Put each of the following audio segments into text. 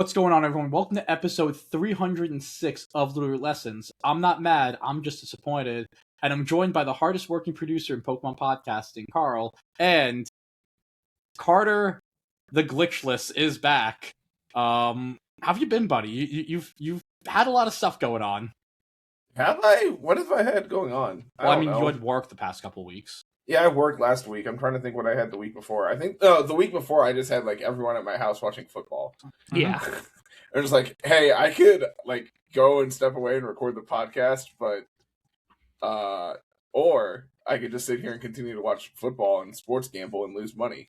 What's going on, everyone? Welcome to episode 306 of Littleroot Lessons. I'm not mad, I'm just disappointed. And I'm joined by the hardest working producer in Pokemon podcasting, Carl. And Carter the Glitchless is back. How have you been, buddy? You've had a lot of stuff going on. Have I? What have I had going on? I mean, you had work the past couple weeks. Yeah, I worked last week. I'm trying to think what I had the week before. I think the week before I just had like everyone at my house watching football. Yeah. It was like, hey, I could like go and step away and record the podcast, but or I could just sit here and continue to watch football and sports gamble and lose money.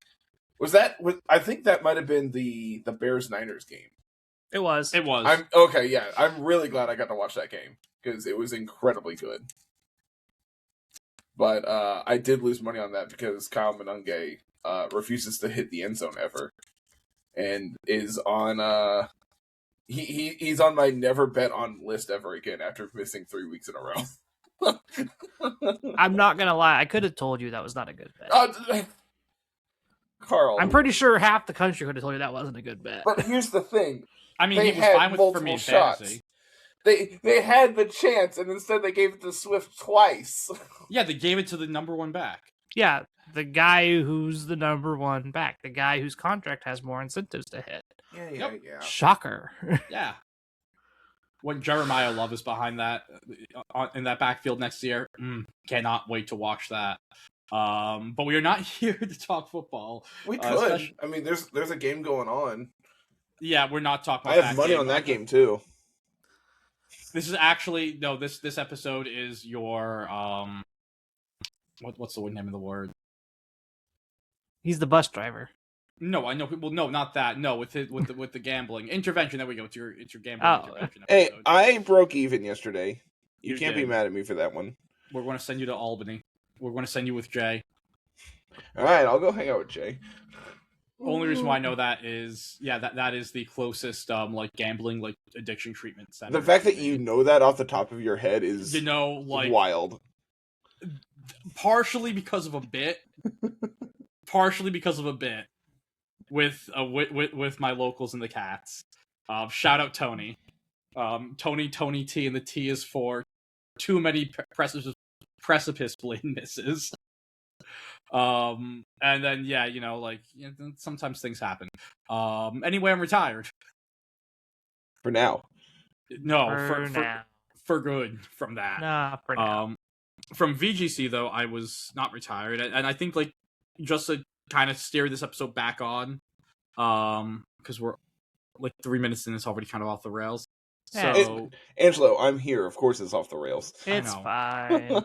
I think that might have been the Bears-Niners game. It was. I'm really glad I got to watch that game because it was incredibly good. But I did lose money on that because Kyle Manunge refuses to hit the end zone ever, and is on he's on my never bet on list ever again after missing 3 weeks in a row. I'm not gonna lie. I could have told you that was not a good bet. Carl, I'm pretty sure half the country could have told you that wasn't a good bet. But here's the thing. I mean, he was fine with for me in fantasy. They had the chance, and instead they gave it to Swift twice. Yeah, they gave it to the number one back. Yeah, the guy who's the number one back. The guy whose contract has more incentives to hit. Yeah. Shocker. Yeah. When Jeremiah Love is behind that in that backfield next year, cannot wait to watch that. But we are not here to talk football. We could. I mean, there's a game going on. Yeah, we're not talking about that. I have money on that game too. This is actually this episode is your what's the name of the word? He's the bus driver. No, I know. Well, no, not that. No, with the gambling intervention. There we go. It's your gambling intervention episode. Hey, I broke even yesterday. You can't be mad at me for that one. We're going to send you to Albany. We're going to send you with Jay. All right, I'll go hang out with Jay. Only reason why I know that is, that is the closest like gambling like addiction treatment center. The fact that you know that off the top of your head is wild. Partially because of a bit. With my locals and the cats. Shout out Tony. Tony T, and the T is for too many precipice blade misses. And then sometimes things happen. Anyway, I'm retired. For now. No, for good from that. Nah, for now. From VGC though, I was not retired, and I think like just to kind of steer this episode back on, because we're like 3 minutes in, it's already kind of off the rails. So, Angelo, I'm here. Of course, it's off the rails. It's fine.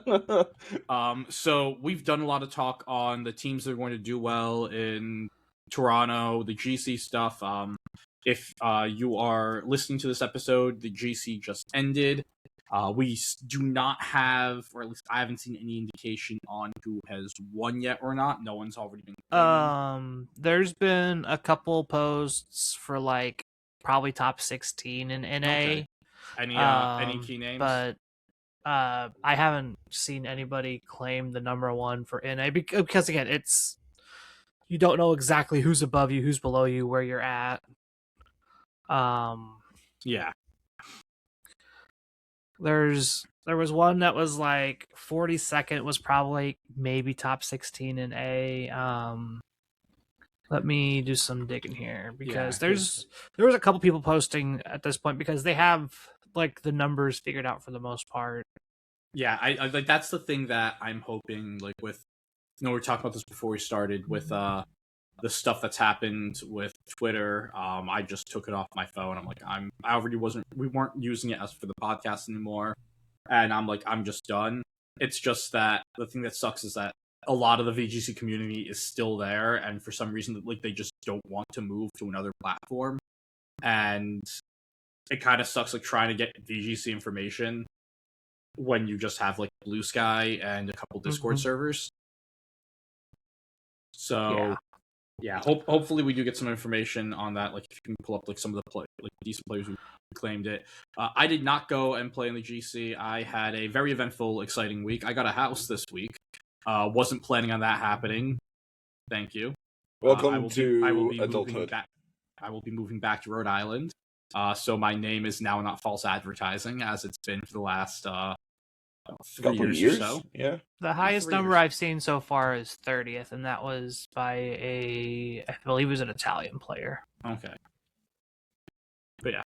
So we've done a lot of talk on the teams that are going to do well in Toronto, the GC stuff. If you are listening to this episode, the GC just ended. We do not have, or at least I haven't seen any indication on who has won yet or not. No one's already been claimed. There's been a couple posts for like probably top 16 in NA. Okay. Any key names? But I haven't seen anybody claim the number one for NA because again, it's you don't know exactly who's above you, who's below you, where you're at. Yeah. There was one that was like 42nd was probably maybe top 16 in A. Let me do some digging here because there was a couple people posting at this point because they have like the numbers figured out for the most part. Yeah, I like that's the thing that I'm hoping like with we were talking about this before we started with the stuff that's happened with Twitter. I just took it off my phone. I'm like we weren't using it as for the podcast anymore. And I'm like, I'm just done. It's just that the thing that sucks is that a lot of the VGC community is still there, and for some reason, like they just don't want to move to another platform, and it kind of sucks like trying to get VGC information when you just have like Blue Sky and a couple Discord servers. So yeah, hopefully we do get some information on that. Like if you can pull up like some of the decent players who claimed it. I did not go and play in the GC. I had a very eventful, exciting week. I got a house this week. Wasn't planning on that happening. Thank you. Welcome to adulthood. I will be moving back to Rhode Island. So my name is now not false advertising, as it's been for the last 3 years or so. Yeah. The highest number I've seen so far is 30th, and that was by I believe it was an Italian player. Okay. But yeah.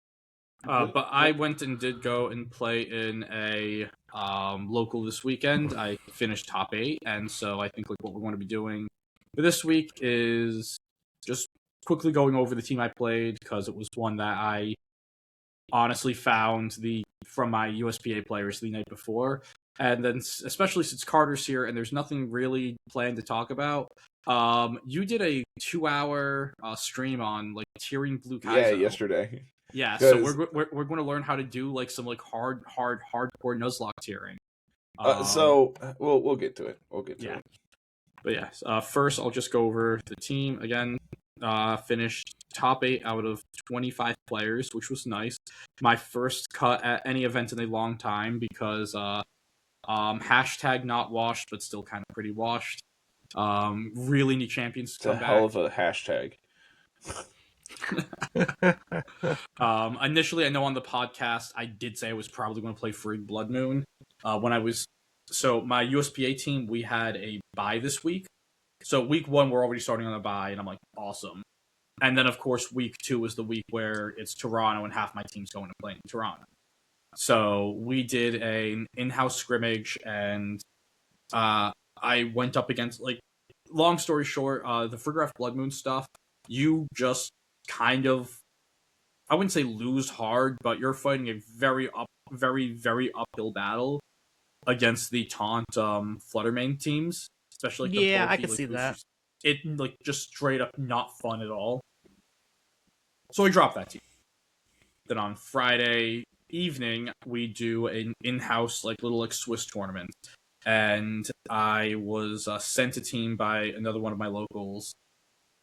But I went and did go and play in a local this weekend. I finished top 8, and so I think like what we're going to be doing for this week is just quickly going over the team I played, because it was one that I honestly found from my USPA players the night before. And then, especially since Carter's here and there's nothing really planned to talk about, you did a 2-hour stream on like tiering Blue Kaizo. Yeah, yesterday. Yeah, so we're going to learn how to do like some like hardcore Nuzlocke tiering. So we'll get to it. It. But yeah, first I'll just go over the team again. Finished top 8 out of 25 players, which was nice. My first cut at any event in a long time, because hashtag not washed, but still kind of pretty washed. Really need champions to come back. It's a hell of a hashtag. Initially, I know on the podcast I did say I was probably going to play Free Blood Moon. So my USPA team, we had a bye this week. So week 1, we're already starting on a bye, and I'm like, awesome. And then, of course, week 2 is the week where it's Toronto, and half my team's going to play in Toronto. So we did an in-house scrimmage, and I went up against, like, long story short, the Friggraff Blood Moon stuff, you just kind of, I wouldn't say lose hard, but you're fighting a very, very uphill battle against the Taunt Fluttermane teams. Especially like I could see that. It like just straight up not fun at all. So I dropped that team. Then on Friday evening we do an in-house like little like Swiss tournament, and I was sent a team by another one of my locals.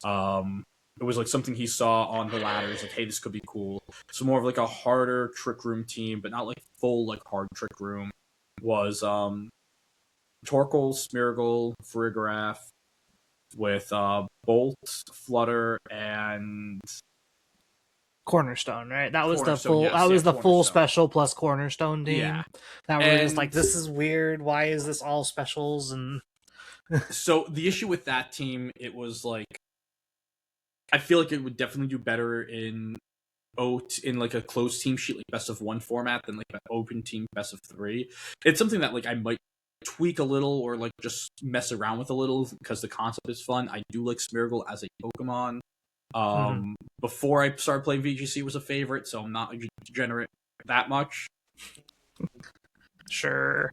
It was like something he saw on the ladders, like, hey, this could be cool. So more of like a harder Trick Room team, but not like full like hard Trick Room. Was Torkoal, Smeargle, Friggraff, with Bolt, Flutter, and Cornerstone, right? That was Cornerstone, the full special plus Cornerstone team. Yeah. That were just like, this is weird. Why is this all specials? And so the issue with that team, it was like, I feel like it would definitely do better in like a closed team sheet, like best of 1 format, than like an open team best of 3. It's something that like I might tweak a little, or like just mess around with a little, because the concept is fun. I do like Smeargle as a Pokemon. Before I started playing VGC was a favorite, so I'm not a degenerate that much. Sure.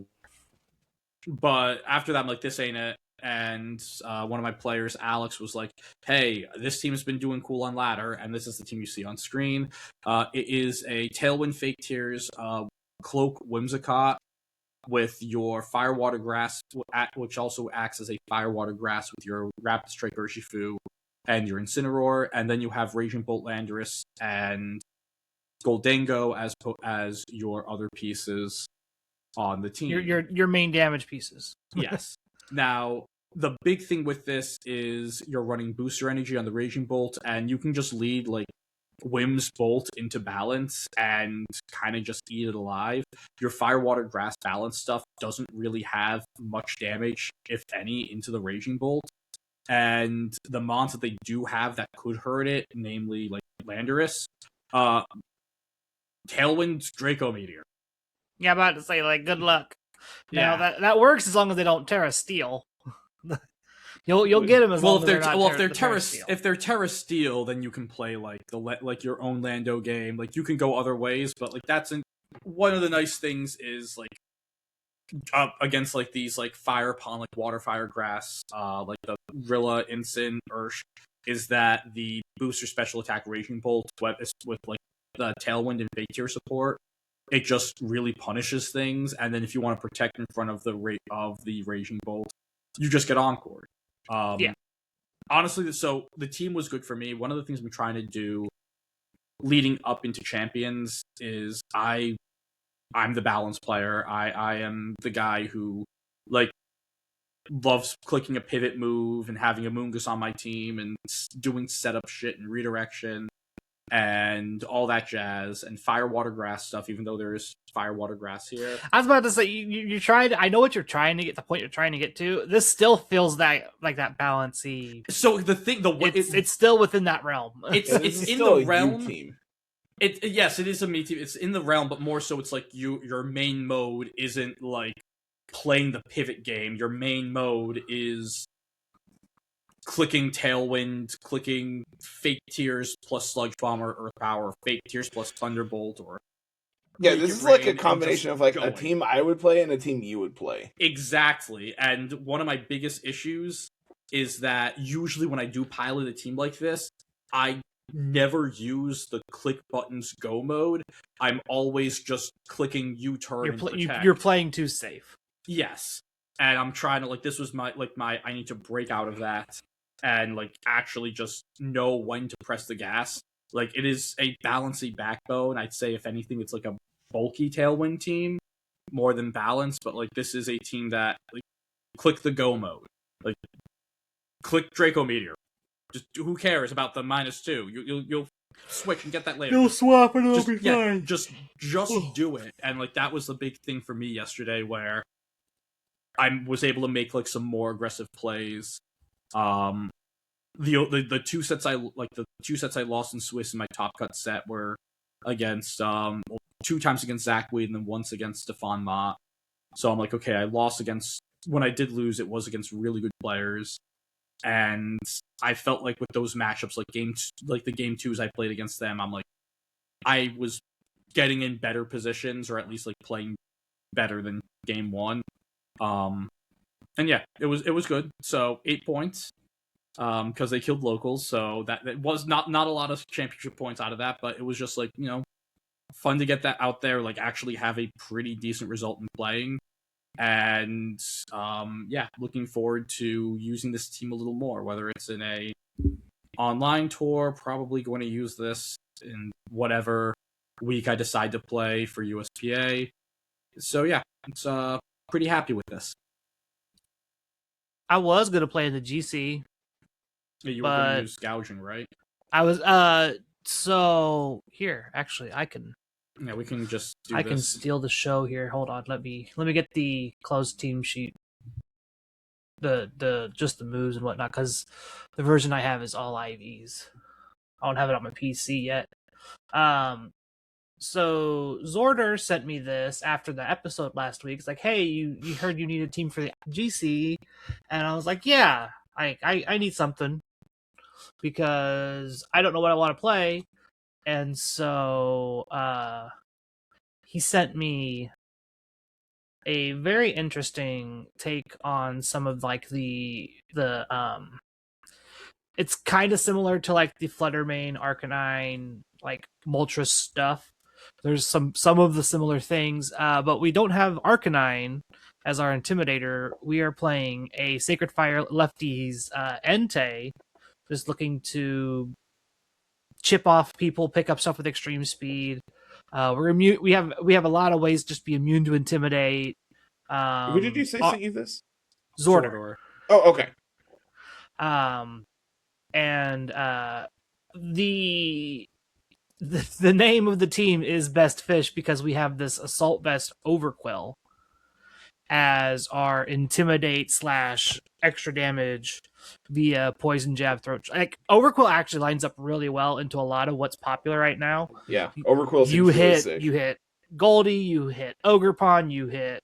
But after that, I'm like, this ain't it. And one of my players, Alex, was like, hey, this team has been doing cool on ladder, and this is the team you see on screen. It is a Tailwind Fake Tears Cloak Whimsicott with your Firewater Grass, which also acts as a Firewater Grass with your Rapid Strike Urshifu and your Incineroar, and then you have Raging Bolt Landorus and Goldango as your other pieces on the team. Your main damage pieces. Yes. Now, the big thing with this is you're running booster energy on the Raging Bolt, and you can just lead like Whim's Bolt into balance and kind of just eat it alive. Your Firewater Grass balance stuff doesn't really have much damage, if any, into the Raging Bolt. And the mons that they do have that could hurt it, namely like Landorus, Tailwind, Draco Meteor. Yeah, I'm about to say, like, good luck. Yeah, that works as long as they don't Terra Steel. You'll get them as long as they're not if they're Terra Steel, then you can play like your own Lando game. Like, you can go other ways, but like one of the nice things is like against like these like Fire Pond, like Water Fire Grass, like the Rilla, Incin, Ursh, is that the booster special attack Raging Bolt with like the Tailwind and Fake Tear support, it just really punishes things. And then if you want to protect in front of the Raging Bolt, you just get Encored. Honestly, so the team was good for me. One of the things I'm trying to do leading up into Champions is I'm the balance player. I am the guy who like loves clicking a pivot move and having a Moongus on my team and doing setup shit and redirection. and all that jazz, and fire, water, grass stuff, even though there is fire, water, grass here. I was about to say, you're trying to, I know what you're trying to get, the point you're trying to get to. This still feels that like that balancy. So the thing, it's still within that realm. It's in still the realm. team. Yes, it is a me team. It's in the realm, but more so, it's like your main mode isn't like playing the pivot game. Your main mode is clicking Tailwind, clicking Fake Tears plus Sludge Bomb or Earth Power, Fake Tears plus Thunderbolt, or yeah, this is like a combination of like a team I would play and a team you would play. Exactly, and one of my biggest issues is that usually when I do pilot a team like this, I never use the click buttons go mode. I'm always just clicking U-turn and protect. You're playing too safe. Yes, and I'm trying to, like, this was my I need to break out of that and like actually just know when to press the gas. Like, it is a balancy backbone. I'd say if anything, it's like a bulky Tailwind team more than balance. But like, this is a team that like click the go mode, like click Draco Meteor. Just who cares about the -2? You'll switch and get that later. You'll swap and it'll just, be fine. Just do it. And like, that was the big thing for me yesterday, where I was able to make like some more aggressive plays. The two sets I lost in Swiss in my top cut set were against 2 times against Zach Weed and then once against Stefan Mott. So I'm like, okay, I lost against, when I did lose, it was against really good players, and I felt like with those matchups, like the game 2s I played against them, I'm like, I was getting in better positions, or at least like playing better than game 1. And yeah, it was good. So 8 points, because they killed locals. So that was not a lot of championship points out of that, but it was just like, fun to get that out there, like actually have a pretty decent result in playing. And yeah, looking forward to using this team a little more, whether it's in a online tour. Probably going to use this in whatever week I decide to play for USPA. So yeah, it's pretty happy with this. I was gonna play in the GC. You were going to use gouging, right? I was so here, actually, I can. Yeah, we can just do I this. can steal the show here. Hold on, let me get the closed team sheet. The just the moves and whatnot, because the version I have is all IVs. I don't have it on my PC yet. So Zorder sent me this after the episode last week. It's like, hey, you heard you need a team for the GC, and I was like, yeah, I need something because I don't know what I want to play. And so he sent me a very interesting take on some of like the it's kind of similar to like the Fluttermane, Arcanine, like Moltres stuff. There's some of the similar things, but we don't have Arcanine as our Intimidator. We are playing a Sacred Fire Lefties Entei, just looking to chip off people, pick up stuff with extreme speed. We're immune. We have a lot of ways to just be immune to Intimidate. Who did you say sent you this? Zorder. Oh, okay. And the name of the team is Best Fish because we have this Assault Vest Overquill as our Intimidate / extra damage via Poison Jab Throat. Like, Overquill actually lines up really well into a lot of what's popular right now. Yeah, Overquill. You hit Goldie, you hit Ogerpon, you hit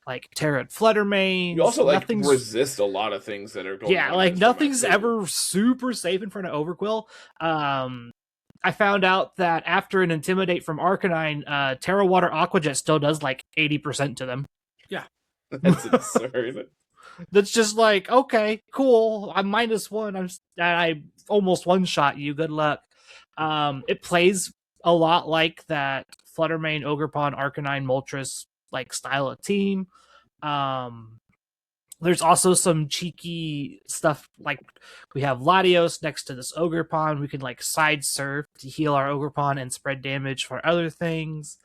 like Terra Fluttermane. You also like resist a lot of things that are going. Yeah, like nothing's ever super safe in front of Overquill. I found out that after an Intimidate from Arcanine, Terra Water Aqua Jet still does like 80% to them. Yeah. That's absurd. That's just like, okay, cool. I'm -1. I almost one-shot you. Good luck. It plays a lot like that Fluttermane, Ogerpon, Arcanine, Moltres like style of team. There's also some cheeky stuff, like we have Latios next to this Ogerpon. We can like side surf to heal our Ogerpon and spread damage for other things.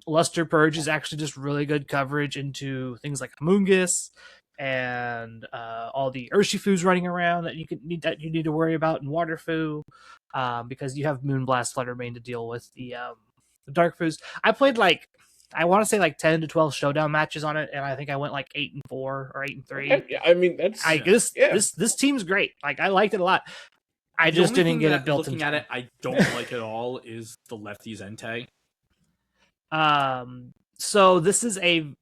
Luster Purge is actually just really good coverage into things like Amoonguss. and all the Urshifus running around that you need to worry about in Waterfu, because you have Moonblast Fluttermane to deal with the Darkfus. I played I want to say 10 to 12 showdown matches on it, and I think I went 8-4 or 8-3. Okay. I mean, that's this team's great. I liked it a lot. I just didn't get it built. Looking at it, I don't like at all is the lefties Entei. So this is I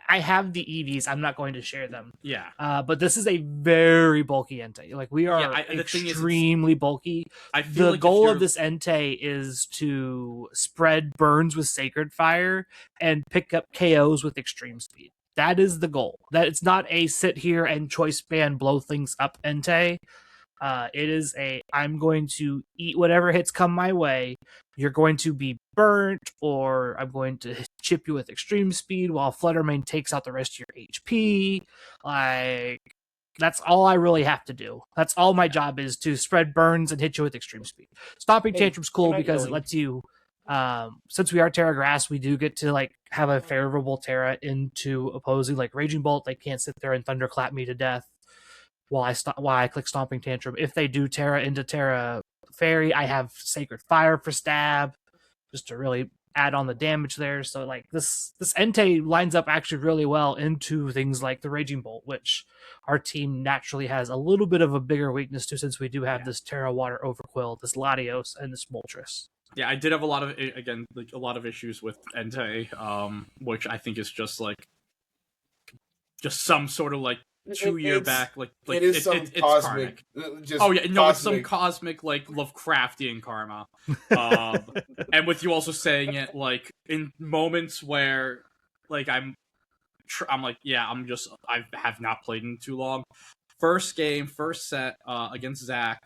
have the EVs. I'm not going to share them. Yeah. But this is a very bulky Entei. We are extremely bulky. The goal of this Entei is to spread burns with Sacred Fire and pick up KOs with extreme speed. That is the goal. That it's not a sit here and choice band blow things up Entei. It is I'm going to eat whatever hits come my way. You're going to be burnt, or I'm going to chip you with extreme speed while Fluttermane takes out the rest of your HP. That's all I really have to do. That's all my job is, to spread burns and hit you with extreme speed. Stomping Tantrum's cool because it lets you, since we are Terra Grass, we do get to have a favorable Terra into opposing Raging Bolt. They can't sit there and Thunderclap me to death while I click Stomping Tantrum. If they do Terra into Terra Fairy, I have Sacred Fire for stab, just to really add on the damage there. So this Entei lines up actually really well into things like the Raging Bolt, which our team naturally has a little bit of a bigger weakness to, since we do have this Terra Water Overquill, this Latios, and this Moltres. Yeah, I did have a lot of issues with Entei, which I think is just some sort of 2 year back, it is some cosmic. It's some cosmic Lovecraftian karma. And with you also saying it in moments where I have not played in too long. First set against Zach,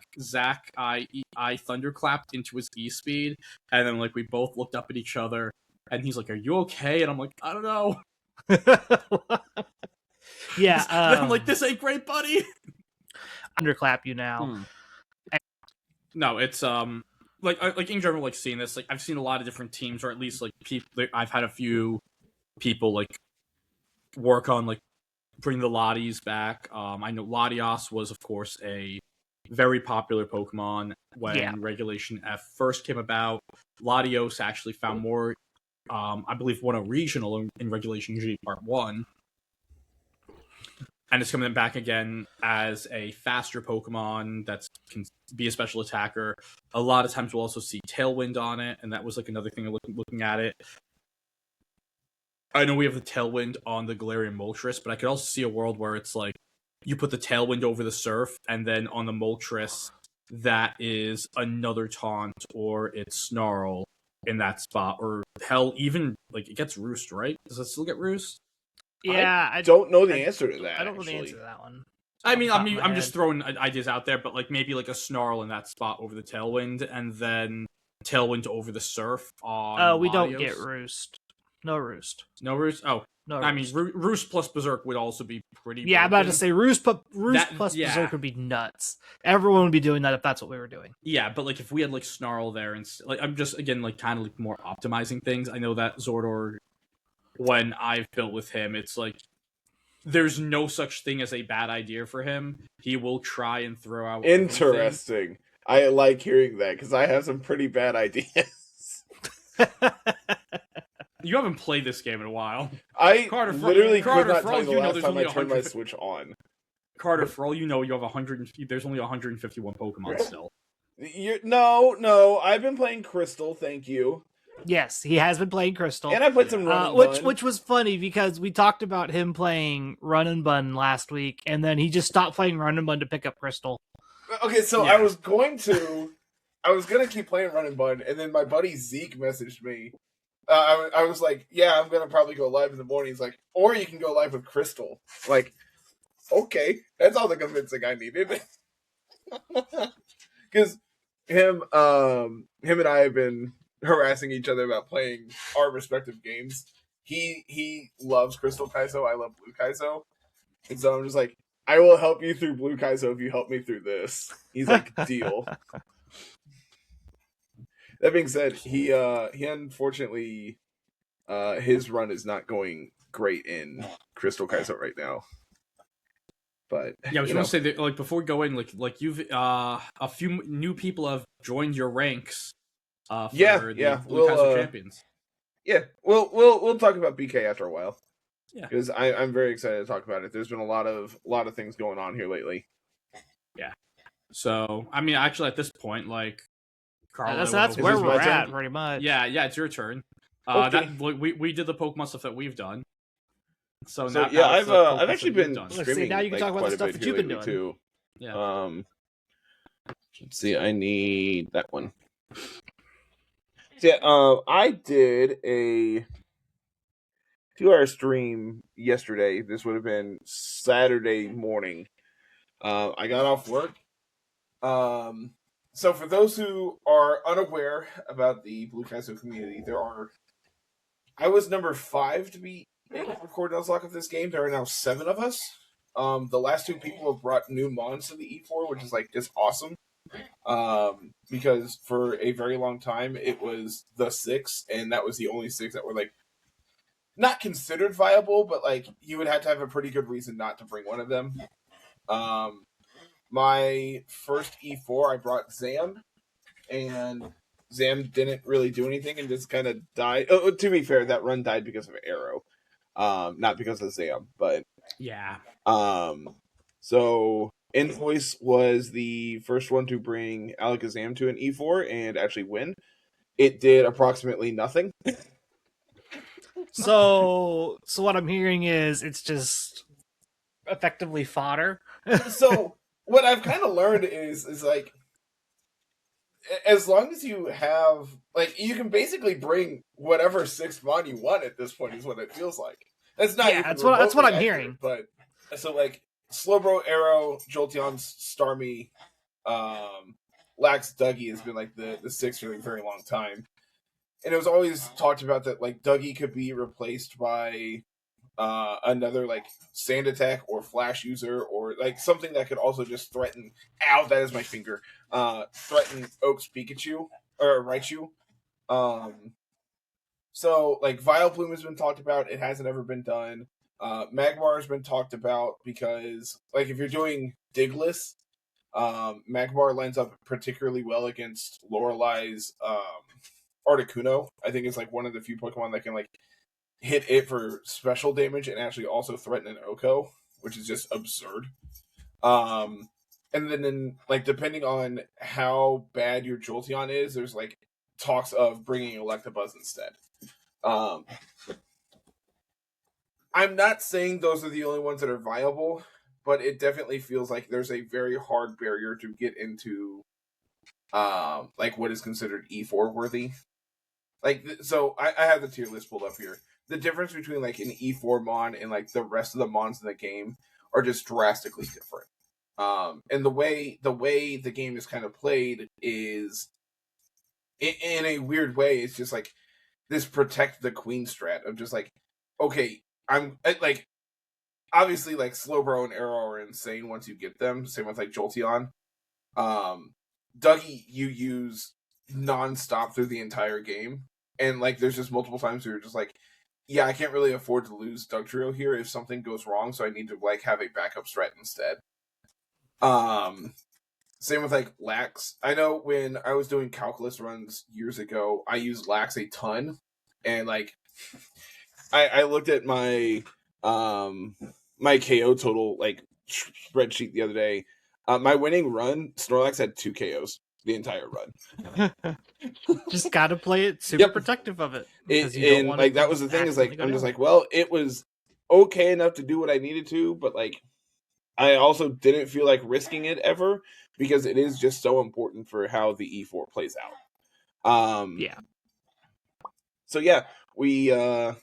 I thunderclapped into his E speed, and then we both looked up at each other, and he's like, "Are you okay?" And I'm like, "I don't know." Yeah, I'm like, "This ain't great, buddy." Underclap you now. No, it's in general, seeing this, I've seen a lot of different teams, or at least people. I've had a few people work on bring the Latios back. I know Latios was, of course, a very popular Pokemon when Regulation F first came about. Latios actually found more, I believe, won a regional in Regulation G Part 1. And it's coming back again as a faster Pokemon that can be a special attacker. A lot of times we'll also see Tailwind on it, and that was another thing looking at it. I know we have the Tailwind on the Galarian Moltres, but I could also see a world where it's you put the Tailwind over the Surf, and then on the Moltres, that is another Taunt, or it's Snarl in that spot, or hell, even it gets Roost, right? Does it still get Roost? Yeah, I don't know the answer to that. I don't know the answer to that one. I'm just throwing ideas out there, but maybe a Snarl in that spot over the Tailwind, and then Tailwind over the Surf on. We don't get Roost. No Roost. No Roost. Oh, no. I mean, Roost plus Berserk would also be pretty. Yeah, I'm about to say Roost plus Berserk would be nuts. Everyone would be doing that if that's what we were doing. Yeah, but if we had Snarl there, and I'm just again kind of more optimizing things. I know that Zordor, when I've built with him, it's there's no such thing as a bad idea for him. He will try and throw out. Interesting. Everything. I like hearing that because I have some pretty bad ideas. You haven't played this game in a while. Carter, literally could not tell you the last time I turned my Switch on. Carter, for all you know, you have 100. There's only 151 Pokemon still. No. I've been playing Crystal. Thank you. Yes, he has been playing Crystal, and I played some Run and Bun. which was funny because we talked about him playing Run and Bun last week, and then he just stopped playing Run and Bun to pick up Crystal. Okay, so I was going to keep playing Run and Bun, and then my buddy Zeke messaged me. I was like, "Yeah, I'm gonna probably go live in the morning." He's like, "Or you can go live with Crystal." Okay, that's all the convincing I needed. Because him and I have been harassing each other about playing our respective games. He loves Crystal Kaizo, I love Blue Kaizo. And so I'm just like, I will help you through Blue Kaizo if you help me through this. He's like, deal. That being said, he unfortunately his run is not going great in Crystal Kaizo right now. But Yeah, I was going to say that, like, before going, like you've a few new people have joined your ranks. For the Blue Castle Champions. Yeah, we'll talk about BK after a while. Yeah, because I'm very excited to talk about it. There's been a lot of things going on here lately. Yeah. So I mean, actually, at this point, like, Carl, that's where we're at, pretty much. Yeah, it's your turn. Okay. We did the Pokemon stuff that we've done. So now, yeah, I've actually been streaming. Let's see, now you can talk about the stuff that you've been doing too. Yeah. Let's see. I need that one. Yeah. I did a 2-hour stream yesterday. This would have been Saturday morning. I got off work. So for those who are unaware about the Blue Castle community, I was number 5 to be able to record Nuzlocke of this game. There are now 7 of us. The last 2 people have brought new mons to the E4, which is like just awesome. Because for a very long time it was the 6, and that was the only 6 that were like not considered viable, but like you would have to have a pretty good reason not to bring one of them. My first E4, I brought Zam, and Zam didn't really do anything and just kind of died. Oh, to be fair, that run died because of Arrow, not because of Zam. But yeah. So Invoice was the first one to bring Alakazam to an E4 and actually win. It did approximately nothing. So what I'm hearing is it's just effectively fodder. So what I've kind of learned is like, as long as you have, like, you can basically bring whatever 6th mon you want at this point, is what it feels like. That's not. Yeah, that's what I'm hearing. But so like Slowbro, Arrow, Jolteon, Starmie, Lax, Dougie has been like the 6th for a very long time. And it was always talked about that like Dougie could be replaced by another like Sand Attack or Flash user, or like something that could also just threaten. Ow, that is my finger. Threaten Oak's Pikachu or Raichu. So like Vileplume has been talked about. It hasn't ever been done. Magmar has been talked about because like if you're doing Digless, Magmar lines up particularly well against Lorelei's Articuno. I think it's like one of the few Pokemon that can like hit it for special damage and actually also threaten an Oko, which is just absurd. And then like depending on how bad your Jolteon is, there's like talks of bringing Electabuzz instead. I'm not saying those are the only ones that are viable, but it definitely feels like there's a very hard barrier to get into like what is considered E4 worthy. Like, so I have the tier list pulled up here. The difference between like an E4 mon and like the rest of the mons in the game are just drastically different. And the way the game is kind of played is in a weird way. It's just like this protect the queen strat of just like, okay, I'm like, obviously like Slowbro and Arrow are insane once you get them. Same with like Jolteon. Dougie you use non-stop through the entire game, and like there's just multiple times where you're just like, yeah, I can't really afford to lose Dugtrio here if something goes wrong, so I need to like have a backup strat instead. Same with like Lax. I know when I was doing calculus runs years ago, I used Lax a ton, and like I looked at my my KO total like spreadsheet the other day. My winning run, Snorlax had 2 KOs the entire run. Just gotta play it super protective of it. And like that was the thing, is like I'm just like, well, it was okay enough to do what I needed to, but like I also didn't feel like risking it ever, because it is just so important for how the E4 plays out. Yeah. So yeah, we had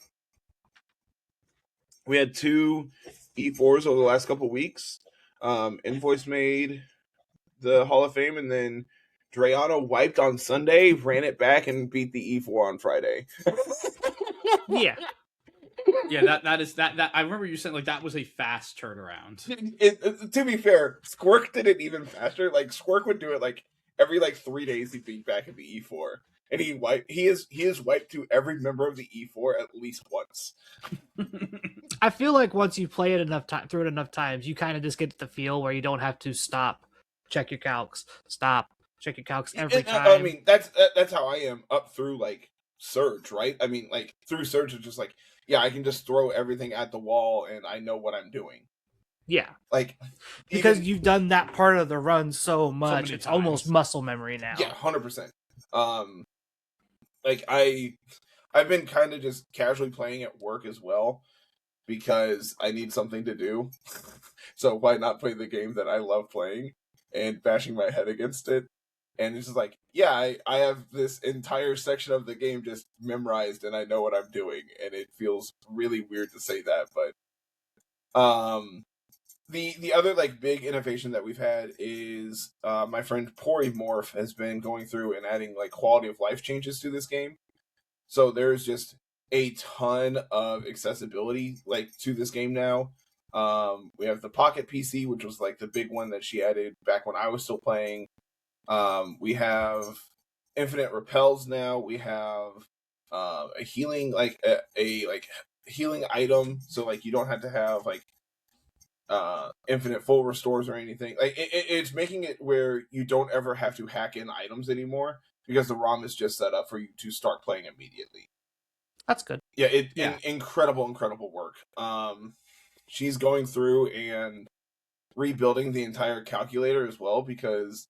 2 E4s over the last couple weeks. Invoice made the Hall of Fame, and then Drayano wiped on Sunday, ran it back, and beat the E4 on Friday. Yeah. Yeah, that is that I remember you saying like that was a fast turnaround. To be fair, Squirk did it even faster. Like Squirk would do it like every like 3 days he'd be back at the E4. And he is wiped to every member of the E4 at least once. I feel like once you play it enough time through it enough times, you kind of just get the feel where you don't have to stop, check your calcs, every time. I mean, that's how I am up through like Surge, right? I mean, like through Surge, it's just like, yeah, I can just throw everything at the wall and I know what I'm doing. Yeah, like because you've done that part of the run so much, it's times. almost muscle memory now. Yeah, 100%. Like I've been kind of just casually playing at work as well because I need something to do. So why not play the game that I love playing and bashing my head against it? And it's just like, yeah, I have this entire section of the game just memorized and I know what I'm doing, and it feels really weird to say that, but the other like big innovation that we've had is my friend Porymorph has been going through and adding like quality of life changes to this game. So there's just a ton of accessibility like to this game now. We have the Pocket PC, which was like the big one that she added back when I was still playing. We have infinite repels now. We have a healing like a like healing item, so like you don't have to have like infinite full restores or anything. Like it's making it where you don't ever have to hack in items anymore because the ROM is just set up for you to start playing immediately. That's good. Yeah, incredible work. She's going through and rebuilding the entire calculator as well, because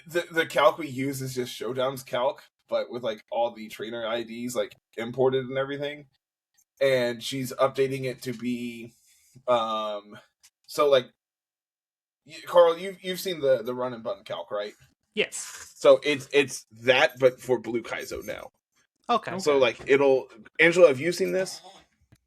the calc we use is just Showdown's calc, but with like all the trainer IDs like imported and everything. And she's updating it to be so like Carl, you've seen the run and button calc, right? Yes. So it's that, but for Blue Kaizo now. Okay. So like it'll Angela, have you seen this?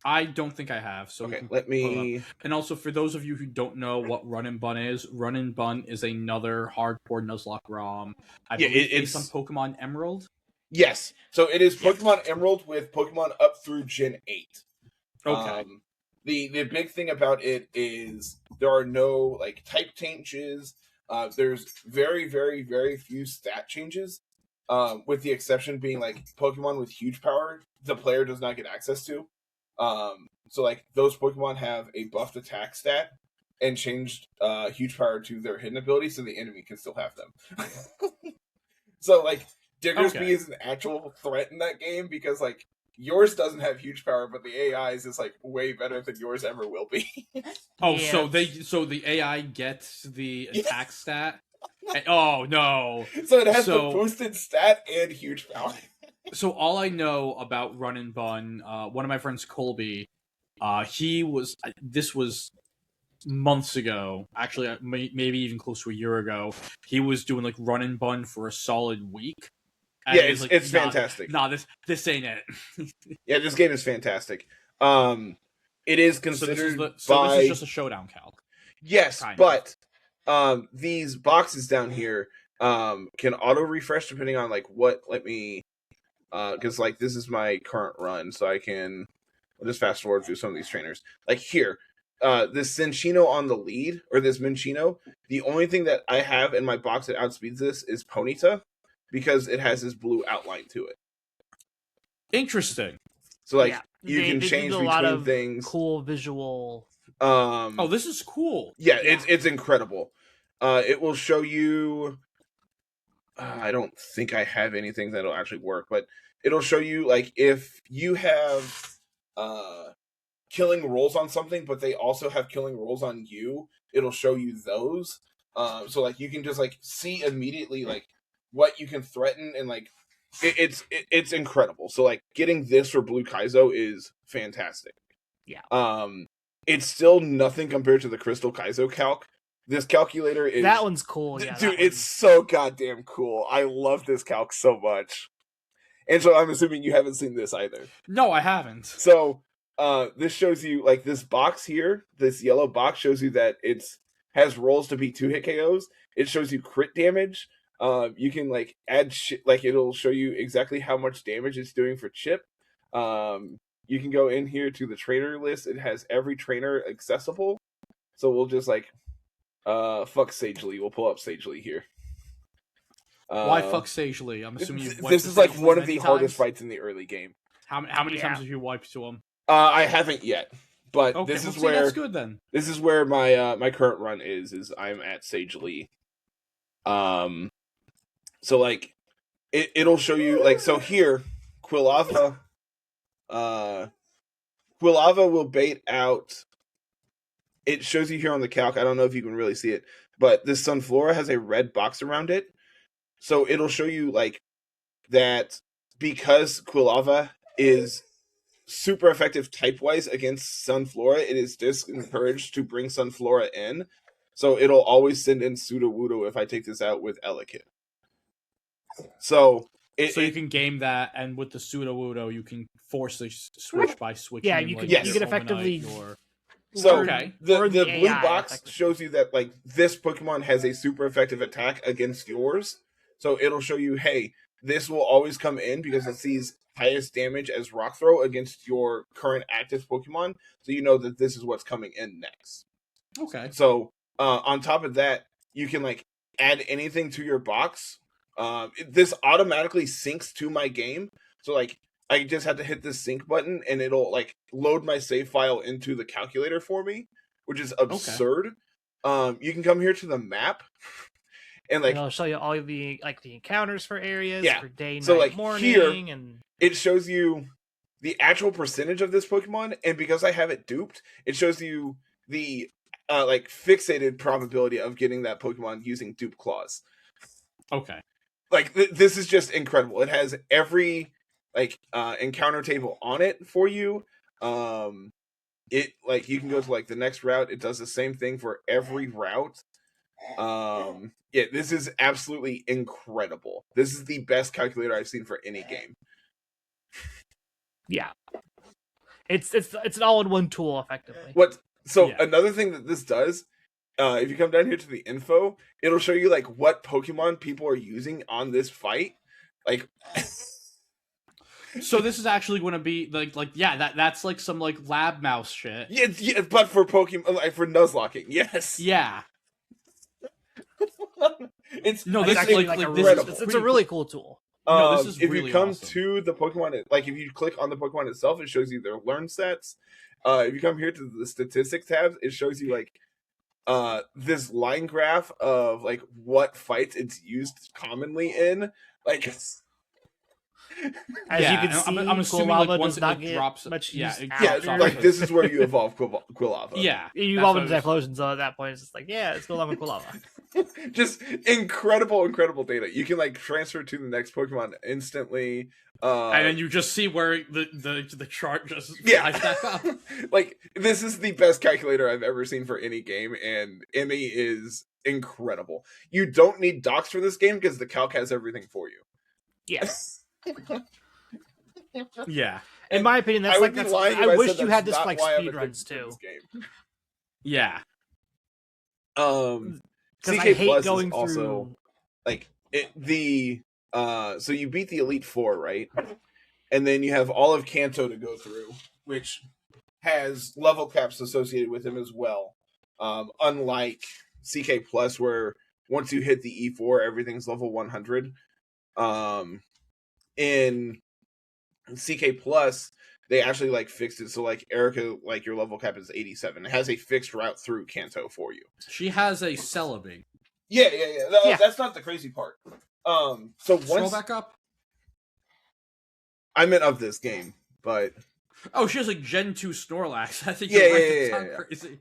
I don't think I have. So okay, let me. And also, for those of you who don't know what Run and Bun is another hardcore Nuzlocke ROM. I believe it's on Pokemon Emerald. Yes, so it is Pokemon Emerald with Pokemon up through Gen 8. Okay. The big thing about it is there are no like type changes. There's very, very, very few stat changes. With the exception being like Pokemon with huge power, the player does not get access to. So like those Pokemon have a buffed attack stat and changed huge power to their hidden ability, so the enemy can still have them. So like Diggersby is an actual threat in that game because like yours doesn't have huge power, but the AI's is like way better than yours ever will be. So the AI gets the attack stat. Oh no! So it has the boosted stat and huge power. So all I know about Run and Bun, one of my friends, Colby, this was months ago, actually maybe even close to a year ago, he was doing like Run and Bun for a solid week. And it's fantastic. This ain't it. Yeah, this game is fantastic. It is considered this is just a Showdown calc. Yes, but these boxes down here can auto refresh depending on like what. Let me. Because like this is my current run, so I'll just fast forward through some of these trainers. Like here, this Cinchino on the lead, or this Minchino, the only thing that I have in my box that outspeeds this is Ponyta, because it has this blue outline to it. Interesting. So like you can change between lot of things. Cool visual. This is cool. Yeah, it's incredible. It will show you. I don't think I have anything that'll actually work, but it'll show you like if you have killing rolls on something, but they also have killing rolls on you, it'll show you those. So like you can just like see immediately like what you can threaten, and like it's incredible. So like getting this for Blue Kaizo is fantastic. Yeah. It's still nothing compared to the Crystal Kaizo calc. This calculator is... That one's cool, yeah. Dude, it's so goddamn cool. I love this calc so much. And so I'm assuming you haven't seen this either. No, I haven't. So, this shows you, like, this box here, this yellow box shows you that it has rolls to be 2-hit KOs. It shows you crit damage. You can, like, add shit, like, it'll show you exactly how much damage it's doing for Chip. You can go in here to the trainer list. It has every trainer accessible. So we'll just, like... fuck Sagely. We'll pull up Sagely here. Why fuck Sagely? I'm assuming you've wiped this to is like Sagely one of many the hardest times? fights in the early game. How many times have you wiped to him? I haven't yet, but Okay, this is see, where that's good then. This is where my my current run is I'm at Sagely. So like it'll show you like so here Quilava will bait out. It shows you here on the calc. I don't know if you can really see it, but this Sunflora has a red box around it. So it'll show you like that because Quilava is super effective type-wise against Sunflora, it is discouraged to bring Sunflora in. So it'll always send in Sudowoodo if I take this out with Elekid. So you can game that, and with the Sudowoodo, you can force the switch by switching. Yeah, you like, can, you can effectively. So okay. the blue box shows you that like this Pokemon has a super effective attack against yours. So it'll show you, hey, this will always come in because it sees highest damage as Rock Throw against your current active Pokemon. So you know that this is what's coming in next. Okay. So on top of that, you can like add anything to your box. This automatically syncs to my game. So like I just have to hit this sync button and it'll like load my save file into the calculator for me, which is absurd. Okay. You can come here to the map and like it'll show you all the like the encounters for areas for day, so, night, like, morning, here, and it shows you the actual percentage of this Pokemon, and because I have it duped, it shows you the like fixated probability of getting that Pokemon using dupe claws. Okay. Like this is just incredible. It has every like encounter table on it for you. It like you can go to like the next route. It does the same thing for every route. Yeah, this is absolutely incredible. This is the best calculator I've seen for any game. Yeah, it's an all-in-one tool, effectively. Another thing that this does, if you come down here to the info, it'll show you like what Pokemon people are using on this fight. Like, so this is actually going to be that's like some like lab mouse shit. Yeah, but for Pokemon, like for Nuzlocking, yes. Yeah. It's a really cool tool. No, this is if really you come awesome. to the Pokemon, like if you click on the Pokemon itself, it shows you their learn stats. If you come here to the statistics tab, it shows you like this line graph of like what fights it's used commonly in. Like, as you can see, I'm assuming like once it drops, much like this is where you evolve Quilava. Yeah, you evolve into Typhlosion, so at that point it's just like, yeah, it's Quilava and Quilava. Just incredible data. You can like transfer to the next Pokemon instantly. And then you just see where the chart just flies back up. Like, this is the best calculator I've ever seen for any game, and Emmy is incredible. You don't need docs for this game because the calc has everything for you. Yes. Yeah. In my opinion, I wish you had this for like speedruns too. Yeah. Because CK I hate Plus going is also through like so you beat the Elite Four, right? And then you have all of Kanto to go through, which has level caps associated with him as well. Unlike CK Plus, where once you hit the E4, everything's level 100. In CK Plus, they actually like fixed it so like Erica, like your level cap is 87. It has a fixed route through Kanto for you. She has a Celebi. Yeah. That's not the crazy part. So scroll back up. I meant of this game, but she has like Gen 2 Snorlax. I think you're crazy.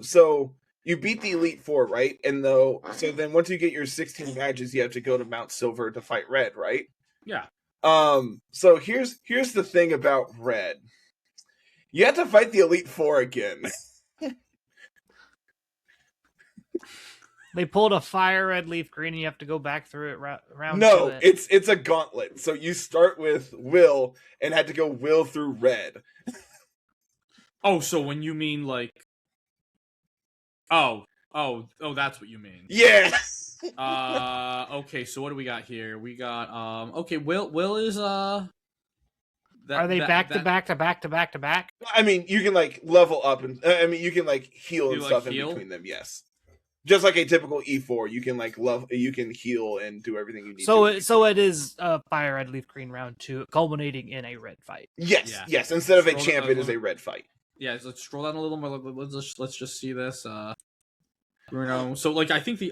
So you beat the Elite Four, right? And so then once you get your 16 badges, you have to go to Mount Silver to fight Red, right? Yeah. So here's the thing about Red. You have to fight the Elite Four again. They pulled a Fire Red, Leaf Green, and you have to go back through it round. No, it's a gauntlet. So you start with Will and had to go Will through Red. So when you mean like, that's what you mean. Yeah. Okay. So what do we got here? We got okay. Will is Are they back to back? I mean, you can like level up, and I mean you can like heal and like stuff heal? in between them. Yes. Just like a typical E4, you can you can heal and do everything you need. So it is a fire red, leaf green round 2, culminating in a red fight. Yes. Instead of a champ, it is a red fight. Yeah, let's scroll down a little more. Let's just see this. Bruno. So I think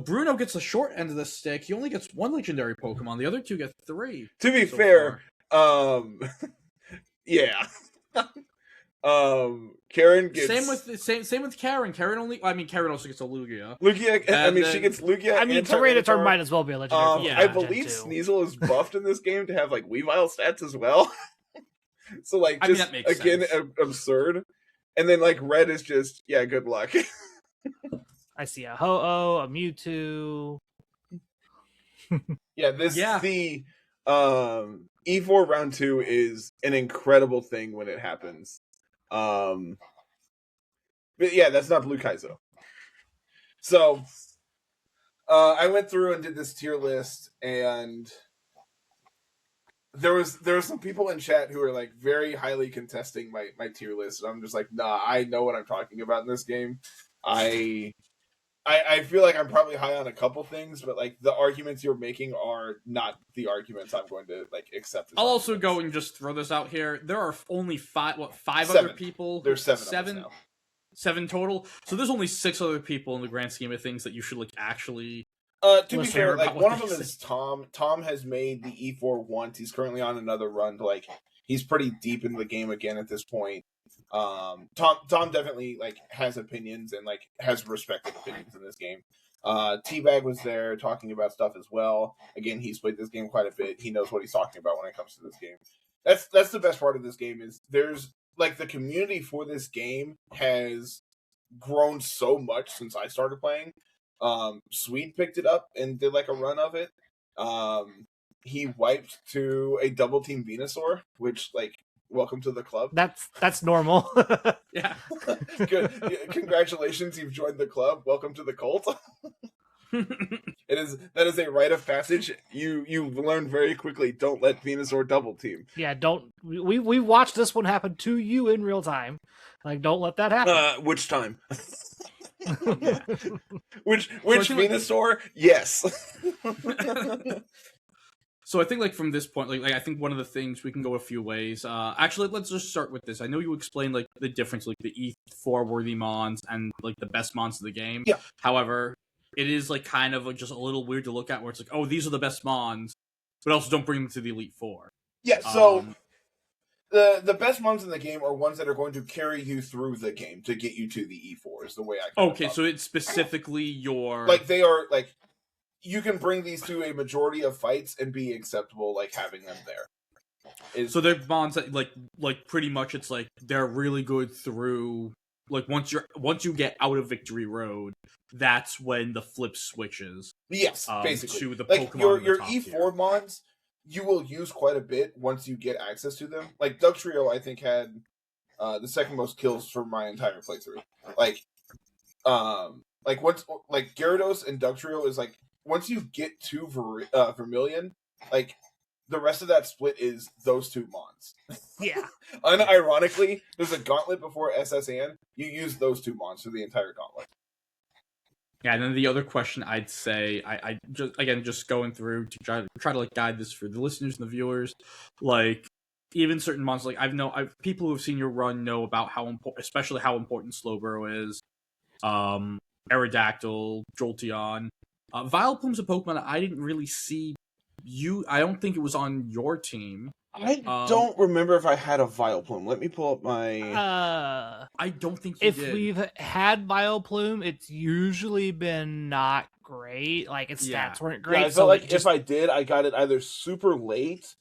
Bruno gets the short end of the stick. He only gets 1 legendary Pokemon. The other 2 get 3. To be fair, yeah. Karen gets same with Karen. Karen also gets a Lugia. She gets Lugia. Tyranitar might as well be a legendary. I believe Sneasel is buffed in this game to have weavile stats as well. So that makes sense. Absurd. And then red is just good luck. I see a Ho-Oh, a Mewtwo. The E4 round 2 is an incredible thing when it happens. But yeah, that's not Blue Kaizo. So I went through and did this tier list, and there was some people in chat who were very highly contesting my tier list, and I'm just nah, I know what I'm talking about in this game. I feel like I'm probably high on a couple things, but the arguments you're making are not the arguments I'm going to accept. I'll also go and just throw this out here. There are only five other people. There's seven. 7 total. So there's only 6 other people in the grand scheme of things that you should actually. To be fair, one of them is Tom. Tom has made the E4 once. He's currently on another run. He's pretty deep in the game again at this point. Tom definitely has opinions and has respected opinions in this game. Teabag was there talking about stuff as well. Again, he's played this game quite a bit. He knows what he's talking about when it comes to this game. That's the best part of this game is there's the community for this game has grown so much since I started playing. Swede picked it up and did a run of it. He wiped to a double team Venusaur, which welcome to the club. That's normal. Yeah. Good. Congratulations, you've joined the club. Welcome to the cult. That is a rite of passage. You learn very quickly. Don't let Venusaur double team. Yeah, don't. We watched this one happen to you in real time. Don't let that happen. Which time? Which Venusaur? Yes. So I think from this point, I think one of the things we can go a few ways. Actually, let's just start with this. I know you explained the difference, the E4 worthy mons and the best mons of the game. Yeah. However, it is kind of just a little weird to look at, where it's oh, these are the best mons, but also don't bring them to the Elite Four. Yeah. So the best mons in the game are ones that are going to carry you through the game to get you to the E4. Is the way I. Okay, so it's specifically your they are you can bring these to a majority of fights and be acceptable, having them there. So they're mons that pretty much it's they're really good through once you get out of Victory Road, that's when the flip switches. Yes, basically to the Pokemon your E4 mons, you will use quite a bit once you get access to them. Dugtrio, I think, had the second most kills for my entire playthrough. Once Gyarados and Dugtrio is once you get to Vermilion, the rest of that split is those 2 mons. Yeah. Unironically, there's a gauntlet before SSN. You use those 2 mons for the entire gauntlet. Yeah, and then the other question I'd say, I just going through to try to guide this for the listeners and the viewers, even certain mons, people who have seen your run know about especially how important Slowbro is, Aerodactyl, Jolteon. Vileplume's a Pokemon that I didn't really see I don't think it was on your team. I don't remember if I had a Vileplume. Let me pull up my... I don't think you did. If we've had Vileplume, it's usually been not great. Its stats weren't great. Yeah, I felt if I did, I got it either super late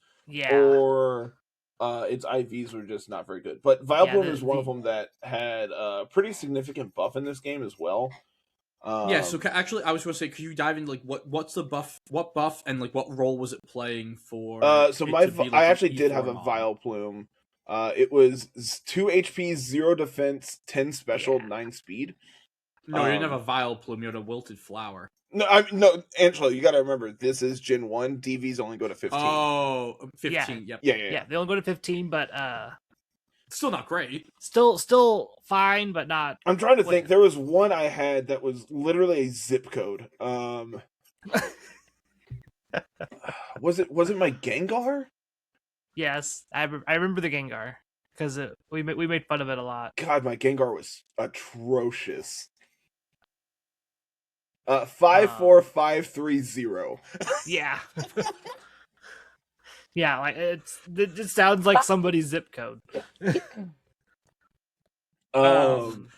or its IVs were just not very good. But Vileplume is one of them that had a pretty significant buff in this game as well. So actually, I was going to say, could you dive into what's the buff? What buff and what role was it playing for? I actually did have a Vileplume. It was 2 HP, 0 defense, 10 special, 9 speed. No, you didn't have a Vileplume. You had a Wilted Flower. No, Angelo, you got to remember this is Gen 1. DVs only go to 15. Oh, 15. Yeah. Yep. Yeah, they only go to 15, but Still not great. Still fine, but not. I'm trying to think. There was one I had that was literally a zip code. Was it my Gengar? Yes, I remember the Gengar because we made fun of it a lot. God, my Gengar was atrocious. 54530. Yeah. Yeah, like it sounds like somebody's zip code.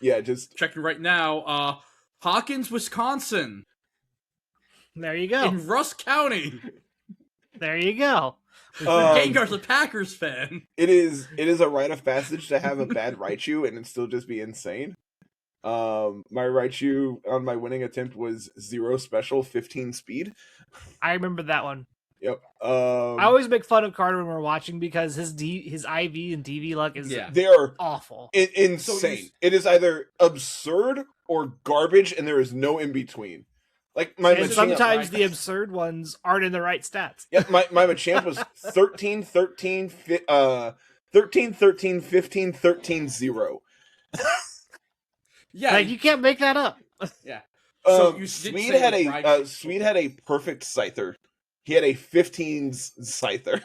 Yeah, just checking right now. Hawkins, Wisconsin. There you go. In Russ County. There you go. Gengar's a Packers fan. It is a rite of passage to have a bad Raichu and it still just be insane. My Raichu on my winning attempt was 0 special, 15 speed. I remember that one. Yep. I always make fun of Carter when we're watching because his IV and DV luck is they are awful, insane. It is either absurd or garbage, and there is no in between. Like and sometimes the absurd ones aren't in the right stats. Yeah, my Machamp was 13, 13, 15, 13, 0. Yeah, like you can't make that up. Yeah. So Swede had a perfect Scyther. He had a 15 Scyther.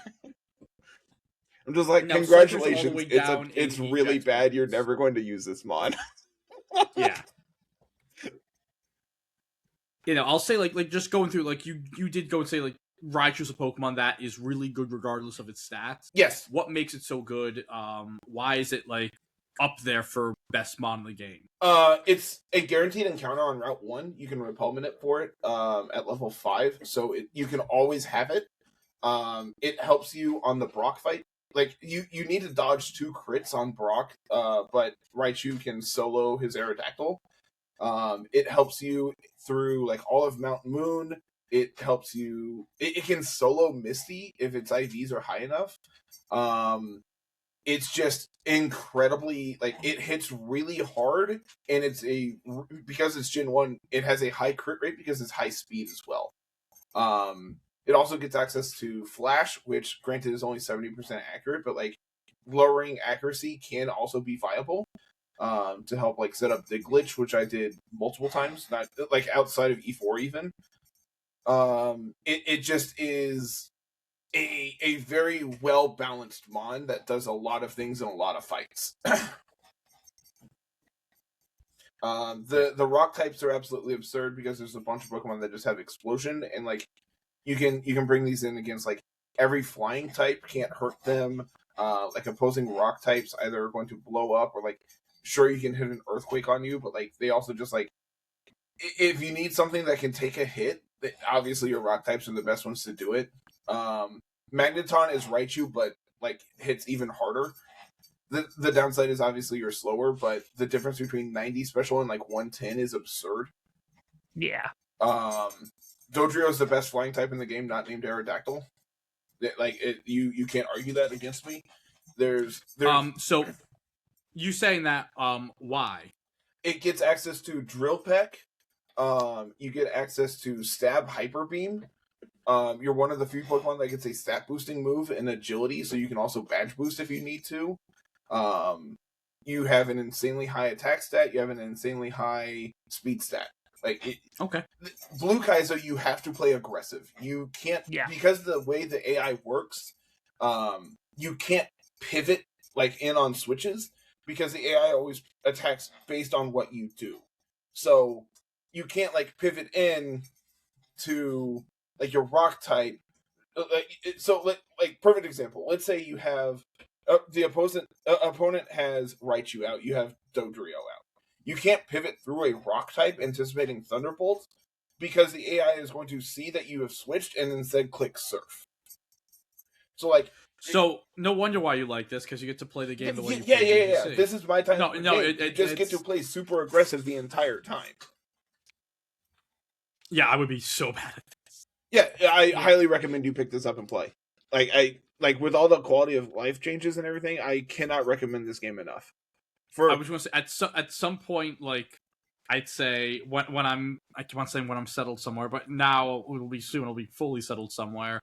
I'm just like, congratulations. It's really bad. You're never going to use this mod. Yeah. I'll say like just going through like you did go and say like Raichu's a Pokemon that is really good regardless of its stats. Yes. What makes it so good? Why is it like up there for best mod in the game? It's a guaranteed encounter on Route 1. You can repelment it for it at level 5, so you can always have it. It helps you on the Brock fight. Like, you need to dodge 2 crits on Brock, but Raichu can solo his Aerodactyl. It helps you through, like, all of Mount Moon. It helps you... It can solo Misty if its IVs are high enough. It's just incredibly, like, it hits really hard, and because it's Gen 1, it has a high crit rate because it's high speed as well. It also gets access to Flash, which, granted, is only 70% accurate, but, like, lowering accuracy can also be viable to help, like, set up the glitch, which I did multiple times, not, like, outside of E4 even. It just is... A very well balanced mon that does a lot of things in a lot of fights. The rock types are absolutely absurd because there's a bunch of Pokemon that just have explosion, and like you can bring these in against like every flying type can't hurt them. Like opposing rock types either are going to blow up or like sure you can hit an earthquake on you, but like they also just like if you need something that can take a hit, obviously your rock types are the best ones to do it. Magneton is Raichu, but like hits even harder. The downside is obviously you're slower, but the difference between 90 special and like 110 is absurd. Yeah. Dodrio is the best flying type in the game, not named Aerodactyl. You can't argue that against me. There's so you saying that why? It gets access to Drill Peck. You get access to Stab Hyper Beam. You're one of the few Pokemon that gets a stat boosting move and agility, so you can also badge boost if you need to. You have an insanely high attack stat. You have an insanely high speed stat. Okay. Blue Kaizo, you have to play aggressive. You can't because the way the AI works. You can't pivot like in on switches because the AI always attacks based on what you do. So you can't like pivot in to like your rock type, like perfect example. Let's say you have the opponent has Raichu out. You have Dodrio out. You can't pivot through a rock type anticipating Thunderbolt because the AI is going to see that you have switched and instead click Surf. So no wonder why you like this because you get to play the game the way you play VGC. This is my time. You just get to play super aggressive the entire time. Yeah, I would be so bad at this. Yeah, I highly recommend you pick this up and play. Like with all the quality of life changes and everything, I cannot recommend this game enough. I was going to say at some point, like I'd say when I'm I keep on saying when I'm settled somewhere, but now it'll be soon. I'll be fully settled somewhere.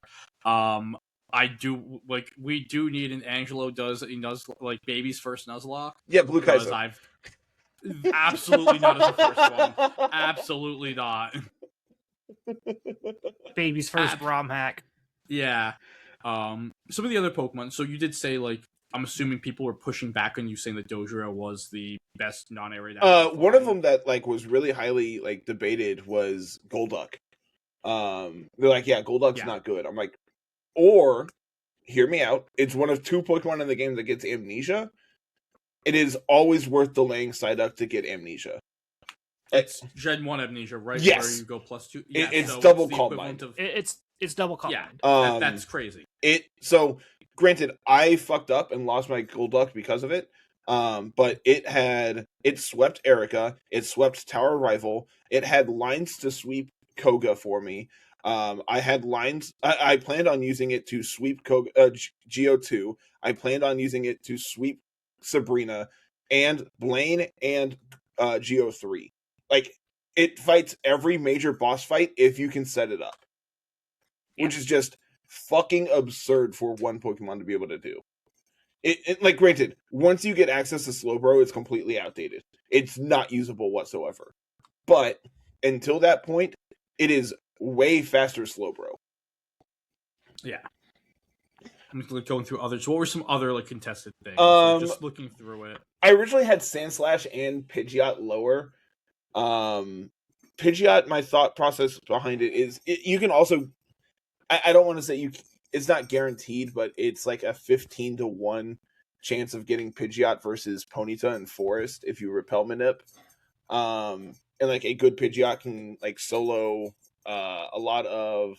I do like. We do need an Angelo does like baby's first Nuzlocke. Yeah, Blue Kaiser. I've absolutely not as a first one. Absolutely not. Baby's first ROM hack. Yeah. Some of the other Pokemon. So you did say like I'm assuming people were pushing back on you saying that Dodrio was the best non-area. One of them that like was really highly like debated was Golduck. They're like, yeah, Golduck's not good. I'm like, or hear me out. It's one of 2 Pokemon in the game that gets Amnesia. It is always worth delaying Psyduck to get Amnesia. It's Gen 1 Amnesia, right? Yes. Where you go +2. Yeah, it's double Calm Mind. It's double Calm Mind. That's crazy. So, granted, I fucked up and lost my Golduck because of it. But it swept Erica. It swept Tower Rival. It had lines to sweep Koga for me. I had lines. I planned on using it to sweep Koga, Geo2. I planned on using it to sweep Sabrina and Blaine and Geo3. Like, it fights every major boss fight if you can set it up, which is just fucking absurd for one Pokemon to be able to do. It like, granted, once you get access to Slowbro, it's completely outdated. It's not usable whatsoever. But until that point, it is way faster Slowbro. Yeah. I'm going through others. What were some other like contested things? Just looking through it. I originally had Sandslash and Pidgeot lower. Pidgeot, my thought process behind it is you can also. I don't want to say it's not guaranteed, but it's like a 15-1 chance of getting Pidgeot versus Ponyta and Forest if you repel Manip. And like a good Pidgeot can like solo a lot of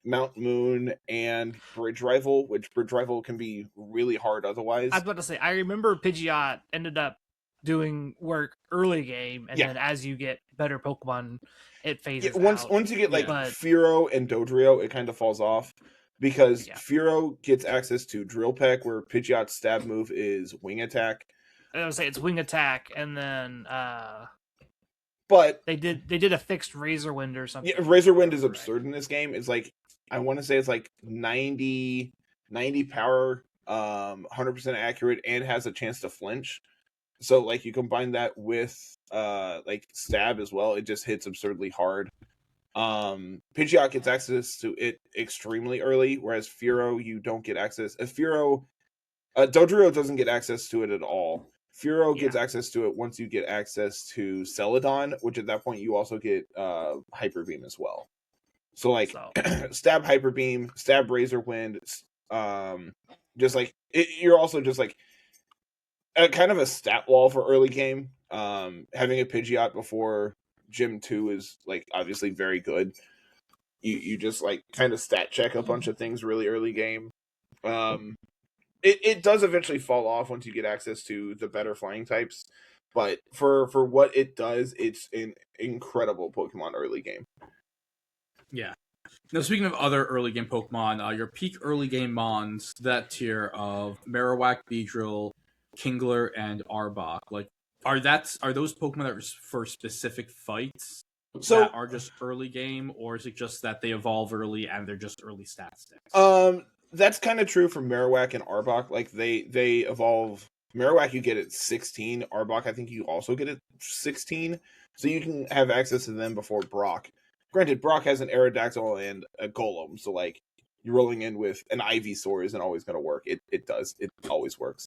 Mount Moon and Bridge Rival, which Bridge Rival can be really hard otherwise. I was about to say, I remember Pidgeot ended up doing work early game, and then as you get better Pokemon, it phases out. Once you get like Fearow and Dodrio, it kind of falls off. Because Fearow gets access to Drill Peck, where Pidgeot's stab move is Wing Attack. I would say it's Wing Attack, and then but they did a fixed Razor Wind or something. Yeah, Razor Wind is absurd in this game. It's like, I want to say it's like 90 power, 100% accurate, and has a chance to flinch. So like you combine that with like stab as well, it just hits absurdly hard. Pidgeot gets access to it extremely early, whereas Fearow you don't get access. Dodrio doesn't get access to it at all. Fearow gets access to it once you get access to Celadon, which at that point you also get Hyper Beam as well. So like stab Hyper Beam, stab Razor Wind, just like you're also just like kind of a stat wall for early game. Having a Pidgeot before Gym 2 is like obviously very good. You just like kind of stat check a bunch of things really early game. It does eventually fall off once you get access to the better flying types, but for what it does, it's an incredible Pokemon early game. Yeah. Now, speaking of other early game Pokemon, your peak early game Mons, that tier of Marowak, Beedrill, Kingler, and Arbok, like are those Pokemon that are for specific fights that are just early game, or is it just that they evolve early and they're just early stat sticks? That's kind of true for Marowak and Arbok. Like they evolve. Marowak you get at 16. Arbok I think you also get at 16. So you can have access to them before Brock. Granted, Brock has an Aerodactyl and a Golem, so like you're rolling in with an Ivysaur isn't always going to work. It does. It always works.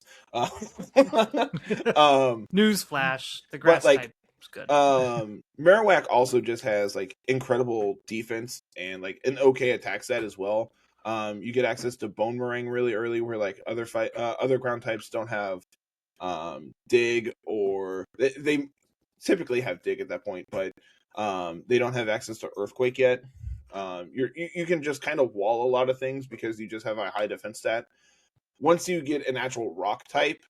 Newsflash: the grass type is good. Marowak also just has like incredible defense and like an okay attack stat as well. You get access to Bone Meringue really early, where like other ground types don't have Dig, or they typically have Dig at that point, but they don't have access to Earthquake yet. You can just kind of wall a lot of things because you just have a high defense stat. Once you get an actual rock type,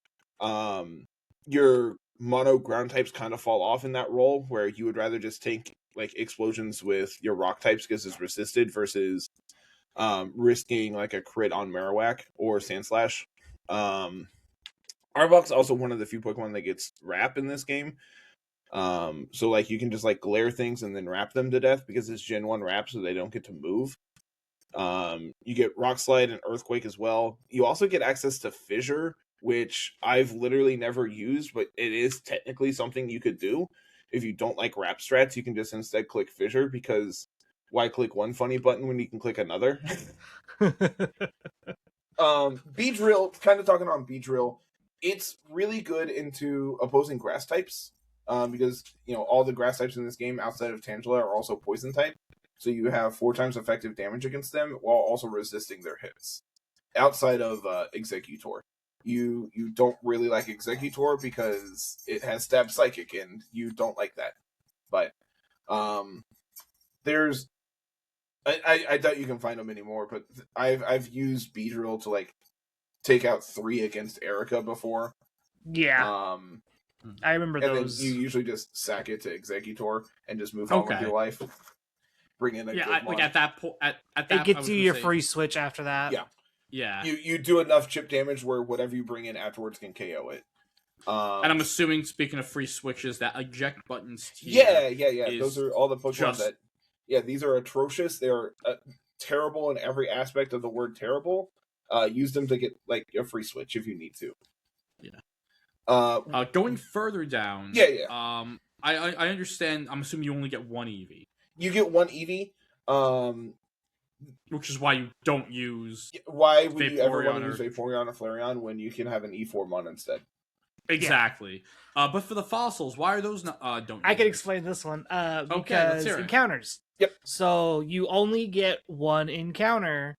your mono ground types kind of fall off in that role, where you would rather just take like explosions with your rock types because it's resisted versus risking like a crit on Marowak or Sandslash. Arbok's also one of the few Pokemon that gets wrap in this game. So like you can just like glare things and then wrap them to death because it's Gen 1 wrap, so they don't get to move. You get Rock Slide and Earthquake as well. You also get access to Fissure, which I've literally never used, but it is technically something you could do. If you don't like wrap strats, you can just instead click Fissure, because why click one funny button when you can click another? Beedrill, kind of talking on Beedrill, it's really good into opposing grass types, because all the grass types in this game outside of Tangela are also poison type, so you have 4 times effective damage against them while also resisting their hits. Outside of Executor, you don't really like Executor because it has Stab Psychic, and you don't like that. But there's I doubt you can find them anymore, but I've used Beedrill to take out 3 against Erica before. Yeah. I remember and those. Then you usually just sack it to Executor and just move on with your life. Bring in a good mon. At that point, at that it gets you your free switch after that. Yeah. You do enough chip damage where whatever you bring in afterwards can KO it. And I'm assuming, speaking of free switches, that eject buttons. Yeah. Those are all the Pokemon that. Yeah, these are atrocious. They are terrible in every aspect of the word terrible. Use them to get a free switch if you need to. Yeah. Going further down. Yeah. I understand. I'm assuming you only get 1 Eevee. You get 1 Eevee. Which is why you don't use. Why would you ever want to use Vaporeon or Flareon when you can have an E4 mon instead? Exactly. Yeah. But for the fossils, why are those not? Don't. I can explain this one. Because encounters. Yep. So you only get 1 encounter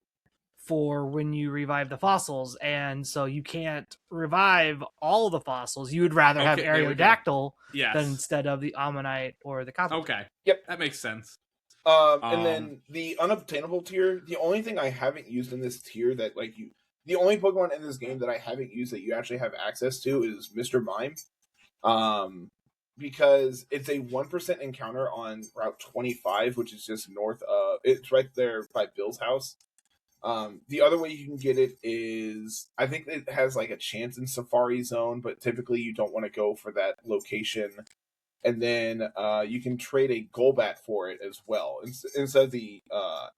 for when you revive the fossils, and so you can't revive all the fossils. You would rather have Aerodactyl than instead of the Ammonite or the Cosmog. Okay. Yep. That makes sense. And then the unobtainable tier, the only thing I haven't used in this tier that the only Pokemon in this game that I haven't used that you actually have access to is Mr. Mime. Because it's a 1% encounter on Route 25, which is just north of... It's right there by Bill's house. The other way you can get it is... I think it has a chance in Safari Zone, but typically you don't want to go for that location. And then you can trade a Golbat for it as well. Instead of the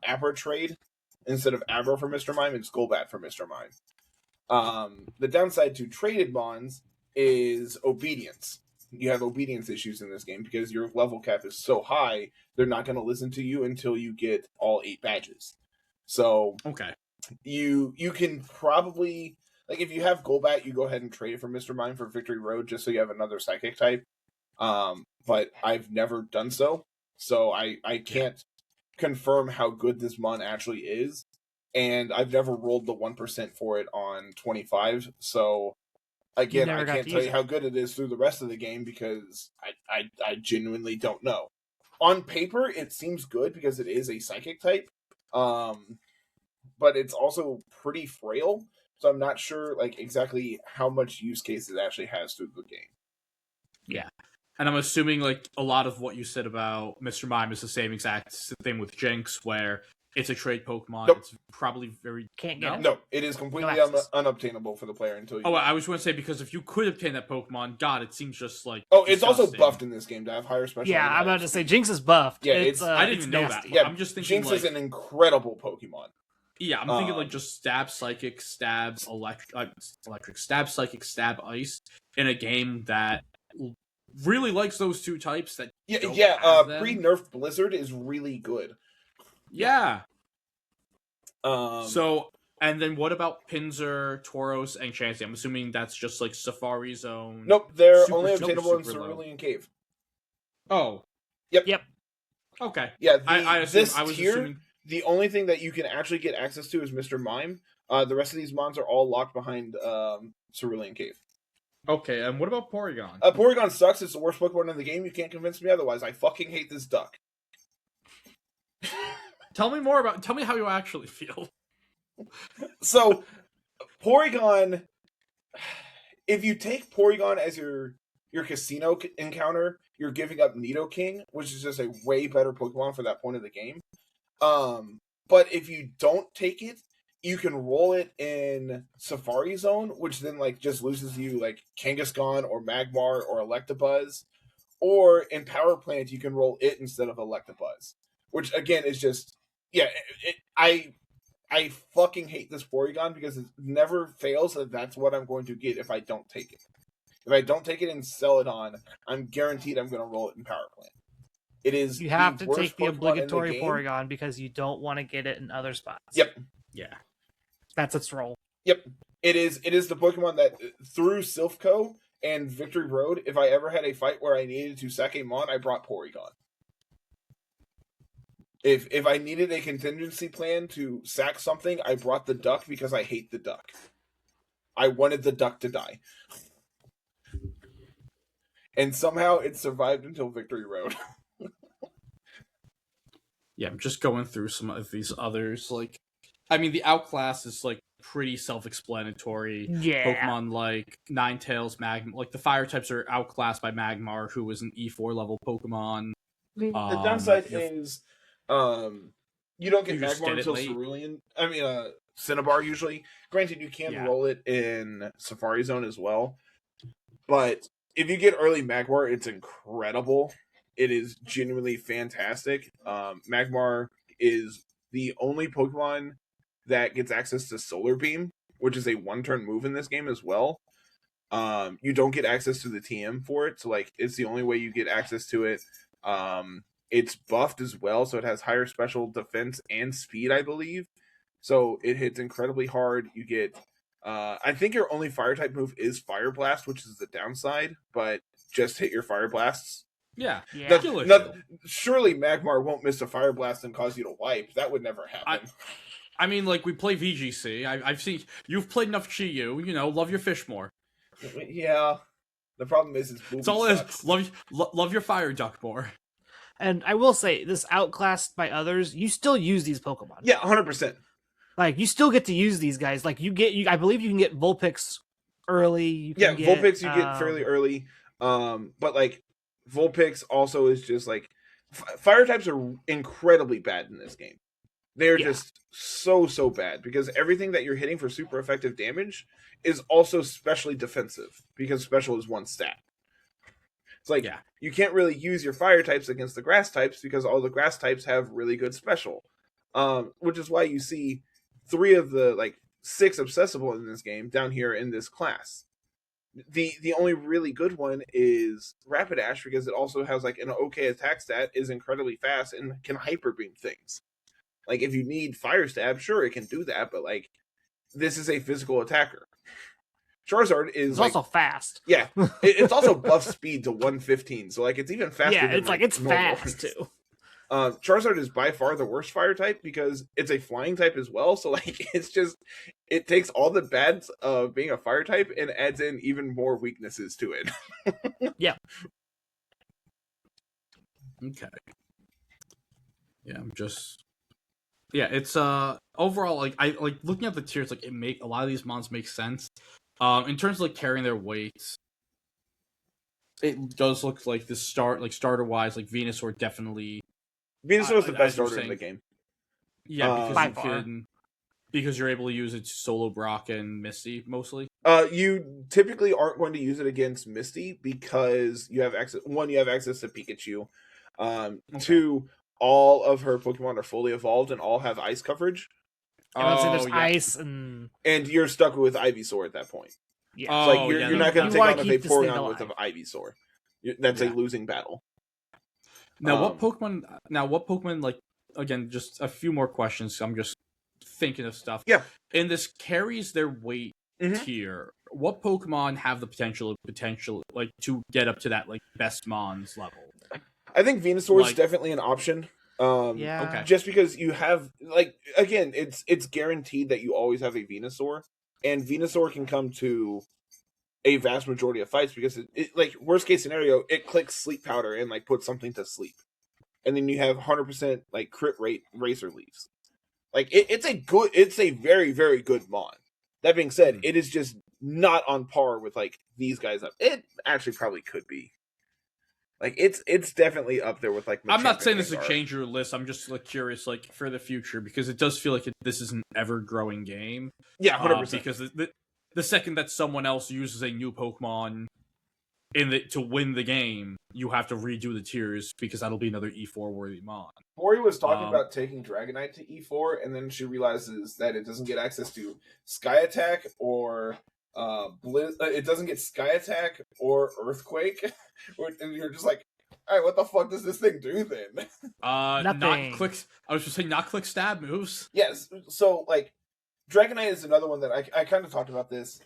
Abra trade, instead of Abra for Mr. Mime, it's Golbat for Mr. Mime. The downside to traded Mons is obedience. You have obedience issues in this game because your level cap is so high, they're not going to listen to you until you get all 8 badges. So you can probably, if you have Golbat, you go ahead and trade it for Mr. Mime for Victory Road just so you have another Psychic type. But I've never done so I can't confirm how good this mon actually is, and I've never rolled the 1% for it on 25, so again, I can't tell you how good it is through the rest of the game because I genuinely don't know. On paper, it seems good because it is a Psychic type, but it's also pretty frail, so I'm not sure exactly how much use case it actually has through the game. Yeah. And I'm assuming a lot of what you said about Mr. Mime is the same exact thing with Jinx, where it's a trade Pokemon. Nope. It's probably very... Can't get it. No, it is completely unobtainable for the player until you... I was going to say, because if you could obtain that Pokemon, God, it seems just it's also buffed in this game to have higher special... Yeah, I'm about to say, Jinx is buffed. Yeah, I didn't even know that. Yeah, I'm just thinking Jinx is an incredible Pokemon. Yeah, I'm thinking just Stab Psychic, Stab Electric, Stab Psychic, Stab Ice in a game that really likes those 2 types that pre-nerf Blizzard is really good. Yeah. So, and then what about Pinsir, Tauros, and Chansey? I'm assuming that's just Safari Zone. Nope, they're only obtainable in Cerulean Cave. Oh. Yep. Okay. Yeah, I was assuming... The only thing that you can actually get access to is Mr. Mime. The rest of these mons are all locked behind Cerulean Cave. Okay, and what about Porygon? Porygon sucks. It's the worst Pokemon in the game. You can't convince me otherwise. I fucking hate this duck. Tell me how you actually feel. So, Porygon, if you take Porygon as your casino encounter, you're giving up Nidoking, which is just a way better Pokemon for that point of the game. But if you don't take it, you can roll it in Safari Zone, which then just loses you Kangaskhan or Magmar or Electabuzz. Or in Power Plant, you can roll it instead of Electabuzz, which again is just I I fucking hate this Porygon because it never fails that that's what I'm going to get if I don't take it. If I don't take it and sell it on, I'm guaranteed I'm going to roll it in Power Plant. It is. You have to worst take the Pokemon obligatory in the game. Porygon because you don't want to get it in other spots. Yep. Yeah. That's its role. Yep. It is the Pokemon that, through Silphco and Victory Road, if I ever had a fight where I needed to sack a Mon, I brought Porygon. If I needed a contingency plan to sack something, I brought the duck because I hate the duck. I wanted the duck to die. And somehow it survived until Victory Road. Yeah, I'm just going through some of these others. Like, I mean, the outclass is like pretty self-explanatory. Yeah. Pokemon like Ninetales, Magmar, like the fire types are outclassed by Magmar, who is an E4 level Pokemon. The downside is, you don't get You just Magmar get it until late. Cerulean. I mean, Cinnabar usually. Granted, you can roll it in Safari Zone as well. But if you get early Magmar, it's incredible. It is genuinely fantastic. Magmar is the only Pokemon that gets access to Solar Beam, which is a one-turn move in this game as well. You don't get access to the TM for it, so like it's the only way you get access to it. It's buffed as well, so it has higher special defense and speed, I believe. So it hits incredibly hard. You get, I think your only fire type move is Fire Blast, which is the downside, but just hit your Fire Blasts. Yeah. Surely Magmar won't miss a Fire Blast and cause you to wipe. That would never happen. I mean, like, we play VGC. I've seen you've played enough Chi-Yu. You know, love your fish more. Yeah. The problem is it's It's all it is. Love your fire duck more. And I will say, this outclassed by others, you still use these Pokemon. Yeah, 100%. Like, you still get to use these guys. Like, I believe you can get Vulpix early. Vulpix you get fairly early. But, like, Vulpix also is just, like... Fire types are incredibly bad in this game. They're just so bad, because everything that you're hitting for super effective damage is also specially defensive, because special is one stat. It's like, you can't really use your fire types against the grass types, because all the grass types have really good special. Which is why you see 3 of the, like, 6 accessible in this game down here in this class. The only really good one is Rapidash, because it also has, like, an okay attack stat, is incredibly fast, and can hyper beam things. Like, if you need Fire Stab, sure, it can do that, but, like, this is a physical attacker. Charizard is also fast. Yeah, it's also buff speed to 115, so, like, it's even faster. Yeah, than, it's like it's fast too. Charizard is by far the worst fire type because it's a flying type as well. So, like, it takes all the bads of being a fire type and adds in even more weaknesses to it. Yeah. Okay. Yeah, it's overall, like, I like looking at the tiers, like, a lot of these mons make sense. In terms of, like, carrying their weights, it does look like the starter wise, like, Venusaur definitely. Venusaur is the best starter in the game. Yeah, because you're able to use it to solo Brock and Misty mostly. You typically aren't going to use it against Misty because you have access. 1, you have access to Pikachu. 2, all of her Pokemon are fully evolved and all have ice coverage. There's ice and you're stuck with Ivysaur at that point. Yeah, it's like you're not going to take on a Vaporeon with an Ivysaur. That's a losing battle. Now, what Pokemon? Like, again, just a few more questions. I'm just thinking of stuff. Yeah, and this carries their weight tier. What Pokemon have the potential, like, to get up to that, like, best Mons level? I think Venusaur is definitely an option. Okay. Just because you have, like, again, it's guaranteed that you always have a Venusaur, and Venusaur can come to a vast majority of fights because it like, worst case scenario, it clicks Sleep Powder and, like, puts something to sleep, and then you have 100% like crit rate Razor Leaves. Like, it's a very, very good mon. That being said, it is just not on par with, like, these guys up. It actually probably could be. Like, it's definitely up there with, like, I'm not saying this to change your list. I'm just, like, curious, like, for the future, because it does feel like this is an ever-growing game. Yeah, 100%. Because the second that someone else uses a new Pokemon, to win the game, you have to redo the tiers because that'll be another E4 worthy mon. Tori was talking about taking Dragonite to E4, and then she realizes that it doesn't get access to Sky Attack or it doesn't get Sky Attack or Earthquake, and you're just like, all right, what the fuck does this thing do then? Nothing. Not click. I was just saying, not click stab moves. Yes, so like Dragonite is another one that I kind of talked about this.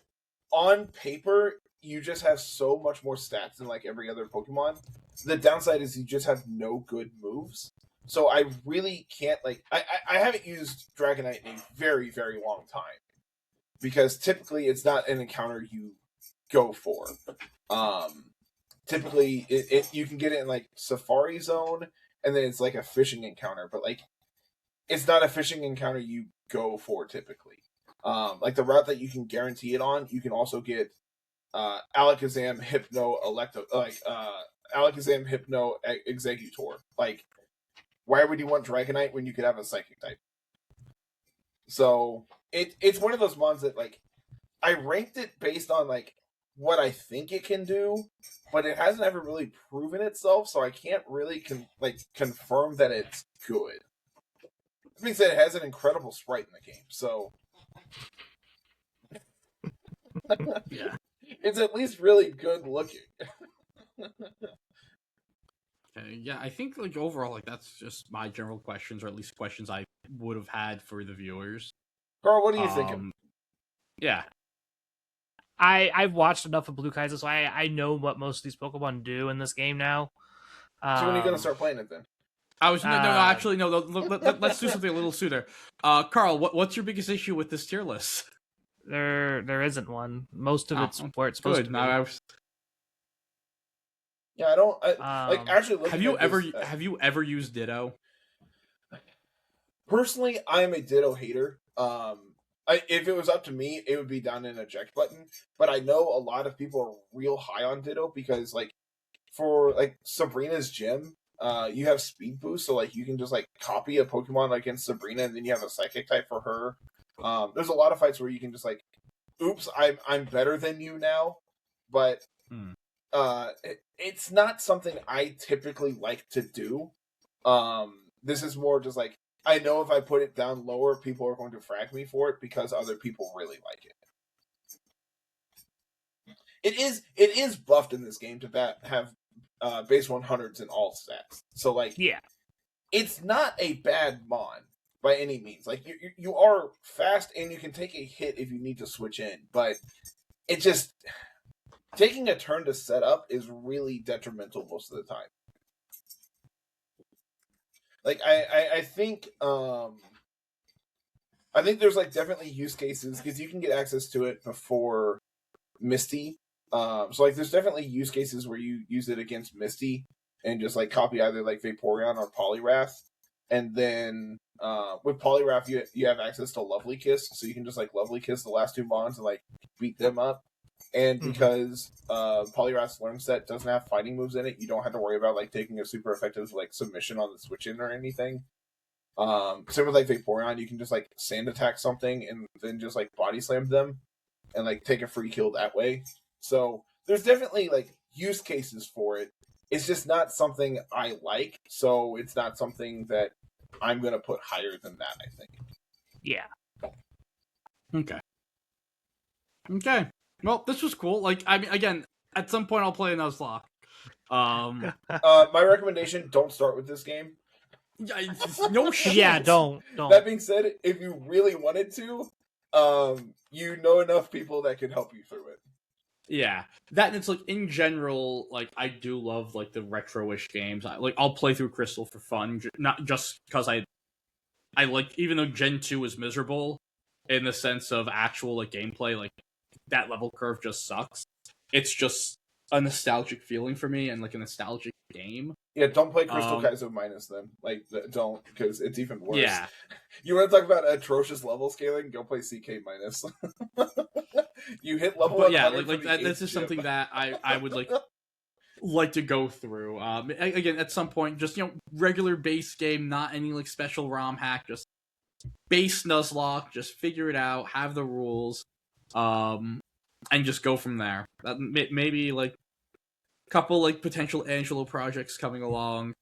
On paper, you just have so much more stats than like every other Pokemon. The downside is you just have no good moves. So I really can't like I haven't used Dragonite in a very, very long time. Because typically it's not an encounter you go for. Typically you can get it in like Safari Zone, and then it's like a fishing encounter, but like it's not a fishing encounter you go for typically. Like the route that you can guarantee it on, you can also get Alakazam, Hypno, Alakazam, Hypno, Exeggutor. Like, why would you want Dragonite when you could have a Psychic type? So it's one of those mons that like I ranked it based on like what I think it can do, but it hasn't ever really proven itself, so I can't really confirm that it's good. That being said, it has an incredible sprite in the game, so Yeah. It's at least really good looking. Yeah, I think like overall, like that's just my general questions, or at least questions I would have had for the viewers. Carl, what are you thinking? Yeah, I've watched enough of Blue Kaiser, so I know what most of these Pokemon do in this game now. So when are you gonna start playing it then? I was actually no. Let's do something a little sooner. Carl, what's your biggest issue with this tier list? There isn't one. Most of it's where it's supposed to be. Yeah, I don't like actually. Have you ever used Ditto? Personally, I am a Ditto hater. If it was up to me, it would be down an eject button. But I know a lot of people are real high on Ditto because, like, for like Sabrina's gym, you have speed boost, so like you can just like copy a Pokemon against Sabrina, and then you have a Psychic type for her. There's a lot of fights where you can just like, oops, I'm better than you now, but it's not something I typically like to do. This is more just like, I know if I put it down lower, people are going to frag me for it because other people really like it. It is buffed in this game to have base 100s in all stats. So like, yeah, it's not a bad mon by any means. Like you are fast and you can take a hit if you need to switch in, but it just taking a turn to set up is really detrimental most of the time. Like I think there's like definitely use cases because you can get access to it before Misty. So like there's definitely use cases where you use it against Misty and just like copy either like Vaporeon or Poliwrath, and then with Poliwrath you have access to Lovely Kiss, so you can just like Lovely Kiss the last two mons and like beat them up. And because Poliwrath's learn set doesn't have fighting moves in it, you don't have to worry about like taking a super effective like submission on the switch in or anything. Same with like Vaporeon, you can just like sand attack something and then just like body slam them and like take a free kill that way. So there's definitely like use cases for it. It's just not something I like, so it's not something that I'm gonna put higher than that, I think. Yeah. Okay. Well, this was cool. Like, I mean, again, at some point I'll play a Nuzlocke. My recommendation: don't start with this game. No shit. Yeah, don't. That being said, if you really wanted to, you know enough people that can help you through it. Yeah, that and it's like in general, like I do love like the retro-ish games. I'll play through Crystal for fun, not just because I like, even though Gen 2 is miserable in the sense of actual like gameplay, like that level curve just sucks. It's just a nostalgic feeling for me and like a nostalgic game. Yeah, don't play Crystal Kaizo Minus then. Like, don't, because it's even worse. Yeah. You want to talk about atrocious level scaling? Go play CK Minus. You hit level 100. Yeah, like that, this is something that I would like to go through. Again, at some point, just, you know, regular base game, not any like special ROM hack, just base Nuzlocke, just figure it out, have the rules, and just go from there. Maybe like couple like potential Angelo projects coming along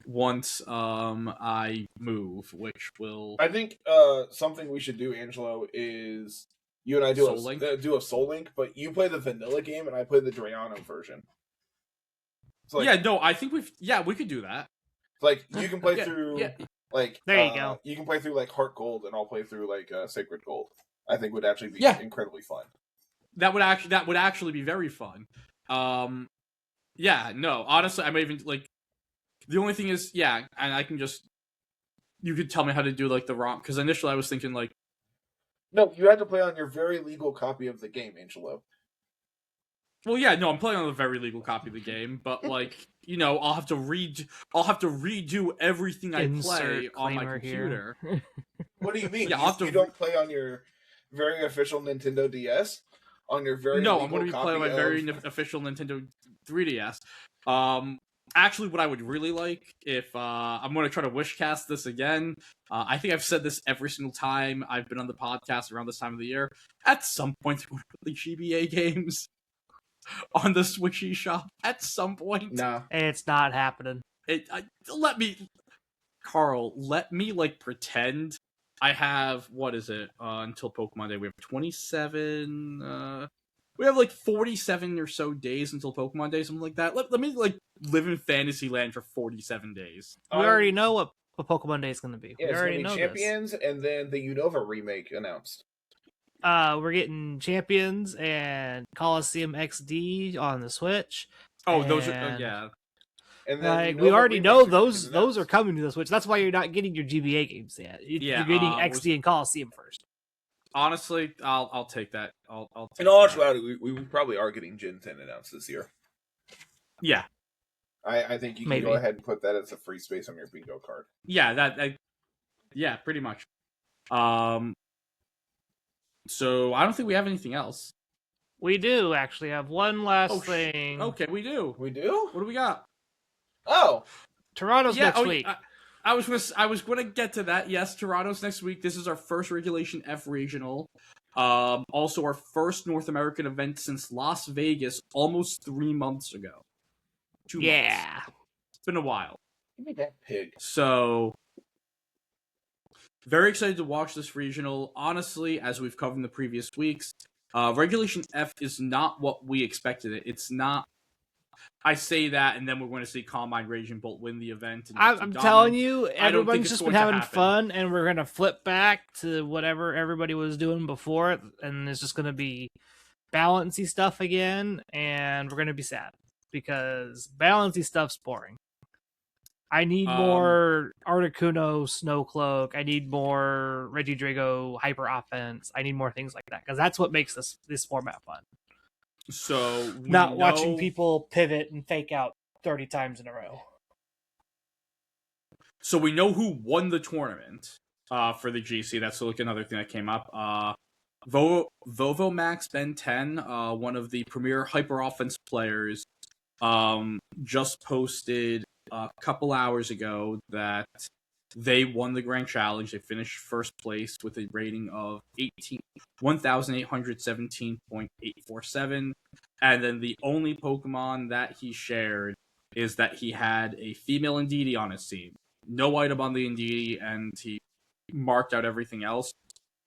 once I move, which will. I think something we should do, Angelo, is you and I do a Soul Link, but you play the vanilla game and I play the Drayano version. So, like, yeah, no, I think we could do that. Like you can play through like there you go. You can play through like Heart Gold and I'll play through like Sacred Gold. I think would actually be incredibly fun. That would actually be very fun. Yeah, no, honestly, I might even like. The only thing is, and I can just. You could tell me how to do like the ROM because initially I was thinking like. No, you had to play on your very legal copy of the game, Angelo. Well, yeah, no, I'm playing on a very legal copy of the game, but like, I'll have to redo everything I play on my computer. What do you mean? Yeah, you don't play on your very official Nintendo DS? On your very no, I'm going to be playing on my very official Nintendo 3DS. Actually, what I would really like if I'm going to try to wishcast this again. I think I've said this every single time I've been on the podcast around this time of the year. At some point, we're going to put the GBA games on the Switch eShop. At some point, no, it's not happening. Carl, let me like pretend I have what is it until Pokemon Day? We have 27. We have like 47 or so days until Pokemon Day, something like that. Let me like live in Fantasyland for 47 days. We already know what Pokemon Day is going to be. Yeah, we already know Champions this. And then the Unova remake announced. We're getting Champions and Coliseum XD on the Switch. Oh, those are yeah. And then we already know those are coming to the Switch. That's why you're not getting your GBA games yet. You're getting XD and Coliseum first. Honestly, I'll take that. I'll take in all actuality, we probably are getting Gen 10 announced this year. Yeah. I think you can go ahead and put that as a free space on your bingo card. Yeah, yeah, pretty much. So I don't think we have anything else. We do actually have one last thing. Okay, we do. We do? What do we got? Oh, Toronto's next week. I was gonna get to that. Yes, Toronto's next week. This is our first Regulation F regional. Also our first North American event since Las Vegas almost 3 months ago. 2 months. It's been a while. Give me that pig. So very excited to watch this regional. Honestly, as we've covered in the previous weeks, Regulation F is not what we expected it. It's not. I say that, and then we're going to see Combine Raging Bolt win the event. And I'm telling you, everyone's just been having fun, and we're going to flip back to whatever everybody was doing before, and it's just going to be balancy stuff again, and we're going to be sad, because balancy stuff's boring. I need more Articuno Snowcloak. I need more Regidrago Hyper Offense. I need more things like that, because that's what makes this format fun. So not watching people pivot and fake out 30 times in a row. So we know who won the tournament for the GC. That's like another thing that came up. Vovomax Ben 10, one of the premier hyper offense players, just posted a couple hours ago that they won the Grand Challenge. They finished first place with a rating of 1,817.847. And then the only Pokemon that he shared is that he had a female Indeedee on his team. No item on the Indeedee, and he marked out everything else.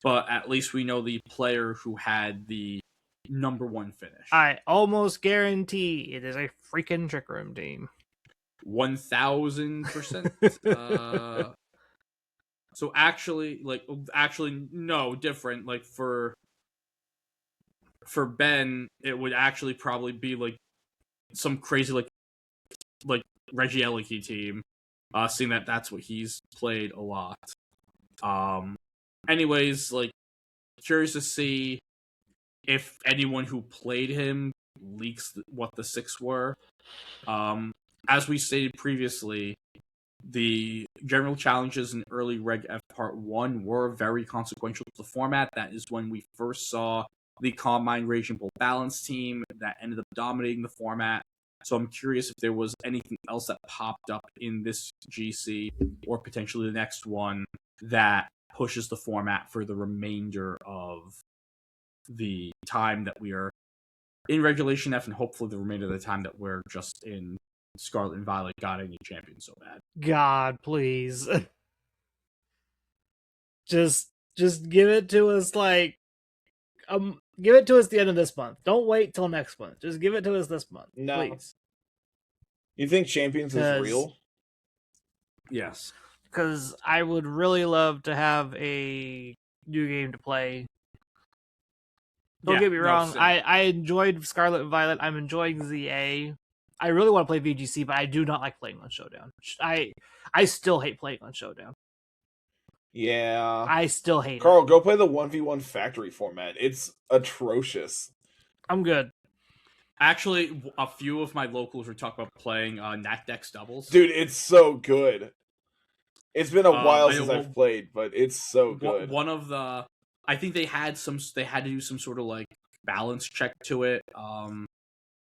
But at least we know the player who had the number one finish. I almost guarantee it is a freaking Trick Room team. 1,000%. So actually, no, different. Like for Ben, it would actually probably be like some crazy like Regieleki team. Seeing that that's what he's played a lot. Anyways, like curious to see if anyone who played him leaks what the 6 were. As we stated previously, the general challenges in early Reg F Part 1 were very consequential to the format. That is when we first saw the Combine Raging Bull Balance team that ended up dominating the format. So I'm curious if there was anything else that popped up in this GC or potentially the next one that pushes the format for the remainder of the time that we are in Regulation F and hopefully the remainder of the time that we're just in Scarlet and Violet, God, I need champions so bad. God, please. Just give it to us give it to us the end of this month. Don't wait till next month. Just give it to us this month. No. Please. You think champions is real? Yes. Because I would really love to have a new game to play. Don't get me wrong. I enjoyed Scarlet and Violet. I'm enjoying ZA. I really want to play VGC, but I do not like playing on Showdown. I still hate playing on Showdown. Yeah. I still hate Carl, go play the 1v1 factory format. It's atrocious. I'm good. Actually, a few of my locals were talking about playing Nat Dex doubles. Dude, it's so good. It's been a while since I've played, but it's so good. One of the... I think they had to do some sort of like balance check to it.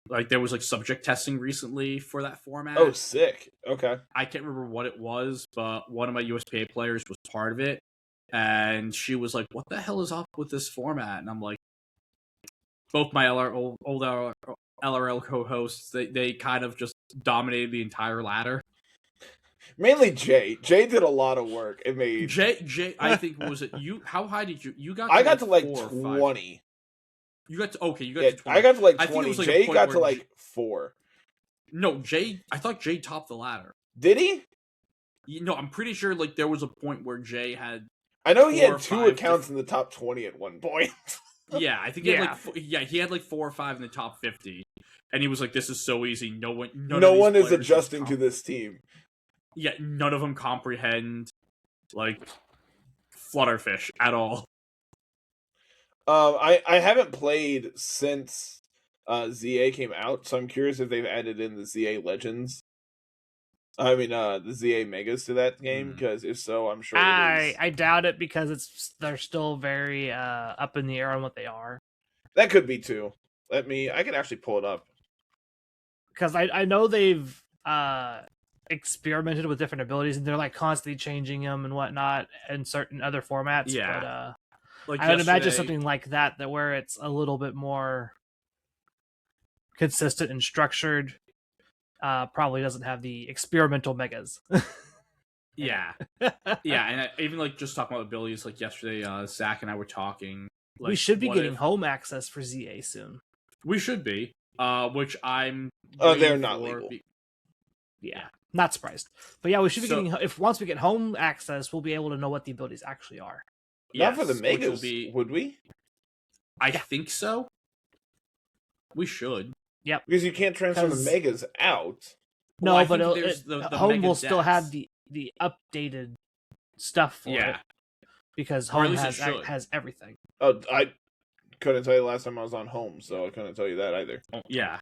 Like there was like subject testing recently for that format. Oh, sick. Okay. I can't remember what it was, but one of my USPA players was part of it, and she was like, "What the hell is up with this format?" And I'm like, both my old LRL co-hosts, they kind of just dominated the entire ladder. Mainly Jay. Jay did a lot of work. It made Jay. I think was it you? How high did you got? I got to like 20. You got to You got to 20. I got to like 20. I think it was like Jay got to like 4. No, Jay. I thought Jay topped the ladder. Did he? No, I'm pretty sure like there was a point where Jay had. I know he had 2 accounts in the top 20 at one point. Yeah, I think he had like 4 or 5 in the top 50, and he was like, "This is so easy. No one is adjusting to this team." Yeah, none of them comprehend like Flutterfish at all. I haven't played since ZA came out, so I'm curious if they've added in the ZA Legends. I mean, the ZA Megas to that game, because if so, I'm sure it is. I doubt it because they're still very up in the air on what they are. That could be too. I can actually pull it up. Because I know they've experimented with different abilities, and they're like constantly changing them and whatnot in certain other formats. Yeah. But Like I would imagine something like that where it's a little bit more consistent and structured. Probably doesn't have the experimental megas. Yeah, and even like just talking about abilities, like yesterday, Zach and I were talking. Like, we should be getting home access for ZA soon. We should be, which I'm. They're not legal. Yeah, not surprised. But yeah, we should be getting. If once we get home access, we'll be able to know what the abilities actually are. Not for the megas, would we? I think so. We should. Yep. Because you can't transfer the megas out. No, but the home will still have the updated stuff for it. Because home has everything. Oh, I couldn't tell you the last time I was on home, so I couldn't tell you that either. Oh, yeah.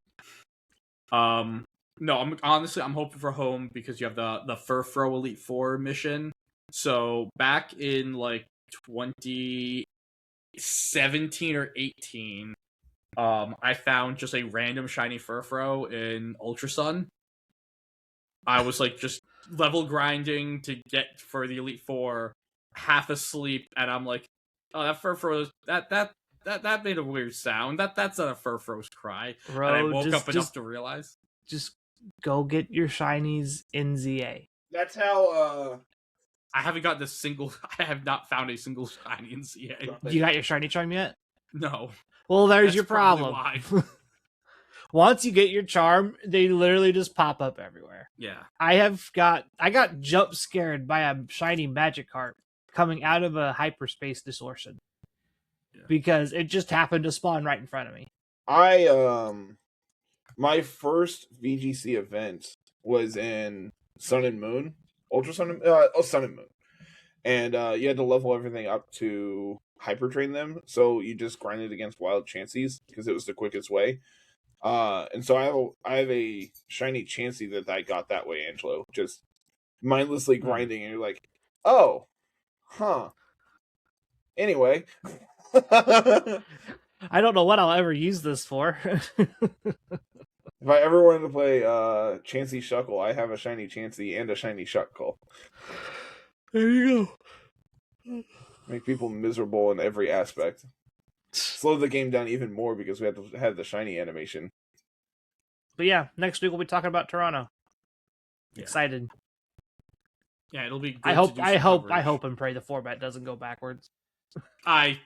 No, I'm hoping for home because you have the Furfro Elite Four mission. So back in like 2017 or 18, I found just a random shiny Furfro in Ultra Sun. I was like just level grinding to get for the Elite Four, half asleep, and I'm like, oh, that Furfro that made a weird sound. That's not a Furfro's cry. Bro, and I woke up enough to realize. Just go get your shinies in ZA. That's how I haven't gotten I have not found a single shiny in ZA. You got your shiny charm yet? No. Well, there's your problem. Once you get your charm, they literally just pop up everywhere. Yeah. I got jump scared by a shiny Magikarp coming out of a hyperspace distortion. Yeah. Because it just happened to spawn right in front of me. My first VGC event was in Sun and Moon. Sun and Moon. And you had to level everything up to hyper train them, so you just grinded against wild Chanseys because it was the quickest way. And so I have a shiny Chansey that I got that way, Angelo. Just mindlessly grinding, and you're like, oh, huh. Anyway. I don't know what I'll ever use this for. If I ever wanted to play Chansey Shuckle, I have a shiny Chansey and a shiny Shuckle. There you go. Make people miserable in every aspect. slow the game down even more because we have to have the shiny animation. But yeah, next week we'll be talking about Toronto. Yeah. Excited. Yeah, it'll be good I hope to do some I hope and pray the format doesn't go backwards.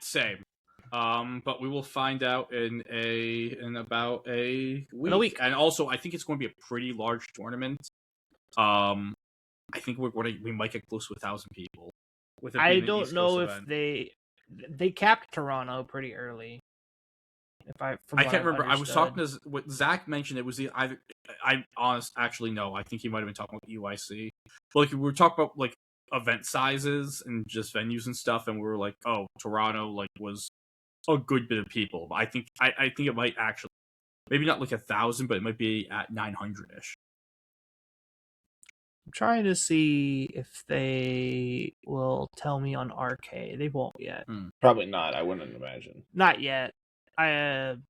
Same. But we will find out in about a week. In a week. And also, I think it's going to be a pretty large tournament. I think we might get close to 1,000 people. With it I being an don't East know Coast if event. they capped Toronto pretty early. I can't remember. I was talking to what Zach mentioned. It was actually no. I think he might have been talking about UIC. But like we were talking about like event sizes and just venues and stuff, and we were like, oh, Toronto like was a good bit of people. But I think it might actually maybe not like 1,000, but it might be at 900-ish. I'm trying to see if they will tell me on RK. They won't yet. Probably not. I wouldn't imagine. Not yet. I'll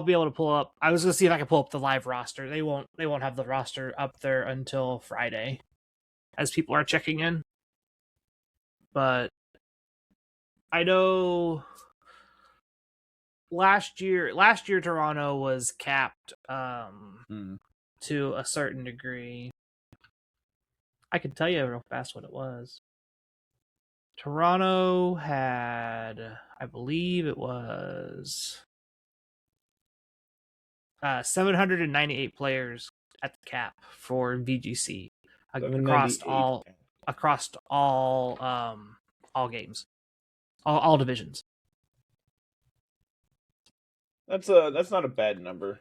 be able to pull up. I was gonna see if I can pull up the live roster. They won't have the roster up there until Friday, as people are checking in. But I know last year Toronto was capped to a certain degree. I can tell you real fast what it was. Toronto had, I believe it was 798 players at the cap for VGC across all games, all divisions. That's not a bad number.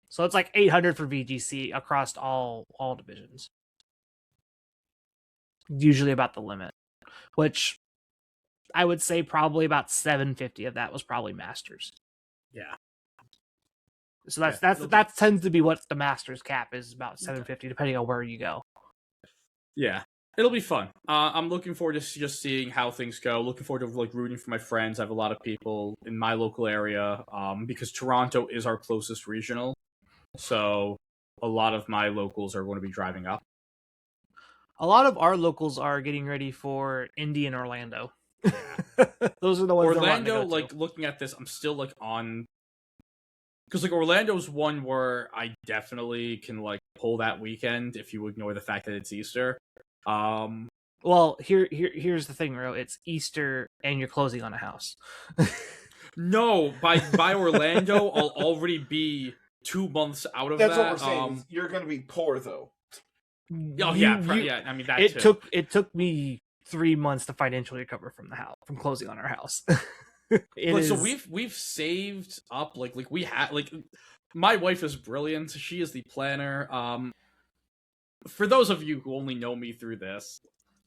So it's like 800 for VGC across all divisions. Usually about the limit, which I would say probably about 750 of that was probably Masters. Yeah. So that tends to be what the Masters cap is, about 750, depending on where you go. Yeah, it'll be fun. I'm looking forward to just seeing how things go. Looking forward to like rooting for my friends. I have a lot of people in my local area because Toronto is our closest regional. So a lot of my locals are going to be driving up. A lot of our locals are getting ready for Indy and Orlando. Those are the ones. Orlando, like looking at this, I'm still like on, because like Orlando's one where I definitely can like pull that weekend if you ignore the fact that it's Easter. Well, here's the thing, Ro. It's Easter and you're closing on a house. No, by Orlando, I'll already be 2 months out of that. That's what we're saying. You're going to be poor though. Oh yeah. I mean that it took me 3 months to financially recover from closing on our house. So we've saved up like we had like my wife is brilliant. She is the planner. For those of you who only know me through this,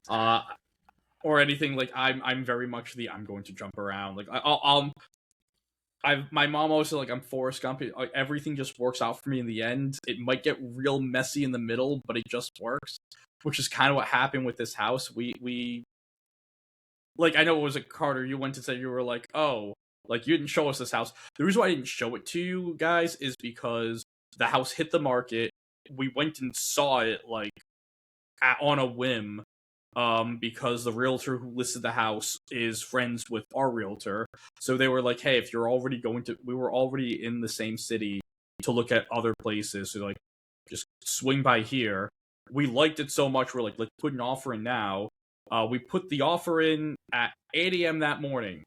or anything, like I'm very much I'm going to jump around. Like my mom always said like I'm Forrest Gump. Like, everything just works out for me in the end. It might get real messy in the middle, but it just works. Which is kind of what happened with this house. We like, I know it was Carter. You went to say you were like, oh, like you didn't show us this house. The reason why I didn't show it to you guys is because the house hit the market. We went and saw it like on a whim. Because the realtor who listed the house is friends with our realtor. So they were like, hey, if you're already we were already in the same city to look at other places. So like, just swing by here. We liked it so much. We're like, let's put an offer in now. We put the offer in at 8 a.m. that morning.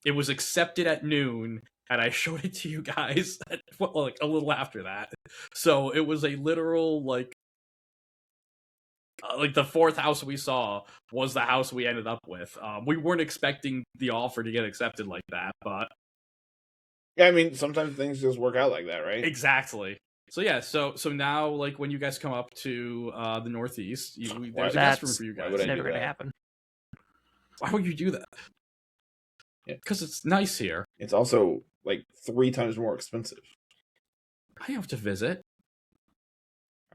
It was accepted at noon. And I showed it to you guys like a little after that. So it was a literal like the fourth house we saw was the house we ended up with. We weren't expecting the offer to get accepted like that, but yeah, I mean, sometimes things just work out like that, right? Exactly. So yeah, so now like when you guys come up to the Northeast, there's a guest room for you guys. That's never going to happen. Why would you do that? Because it's nice here. It's also like 3 times more expensive. I have to visit.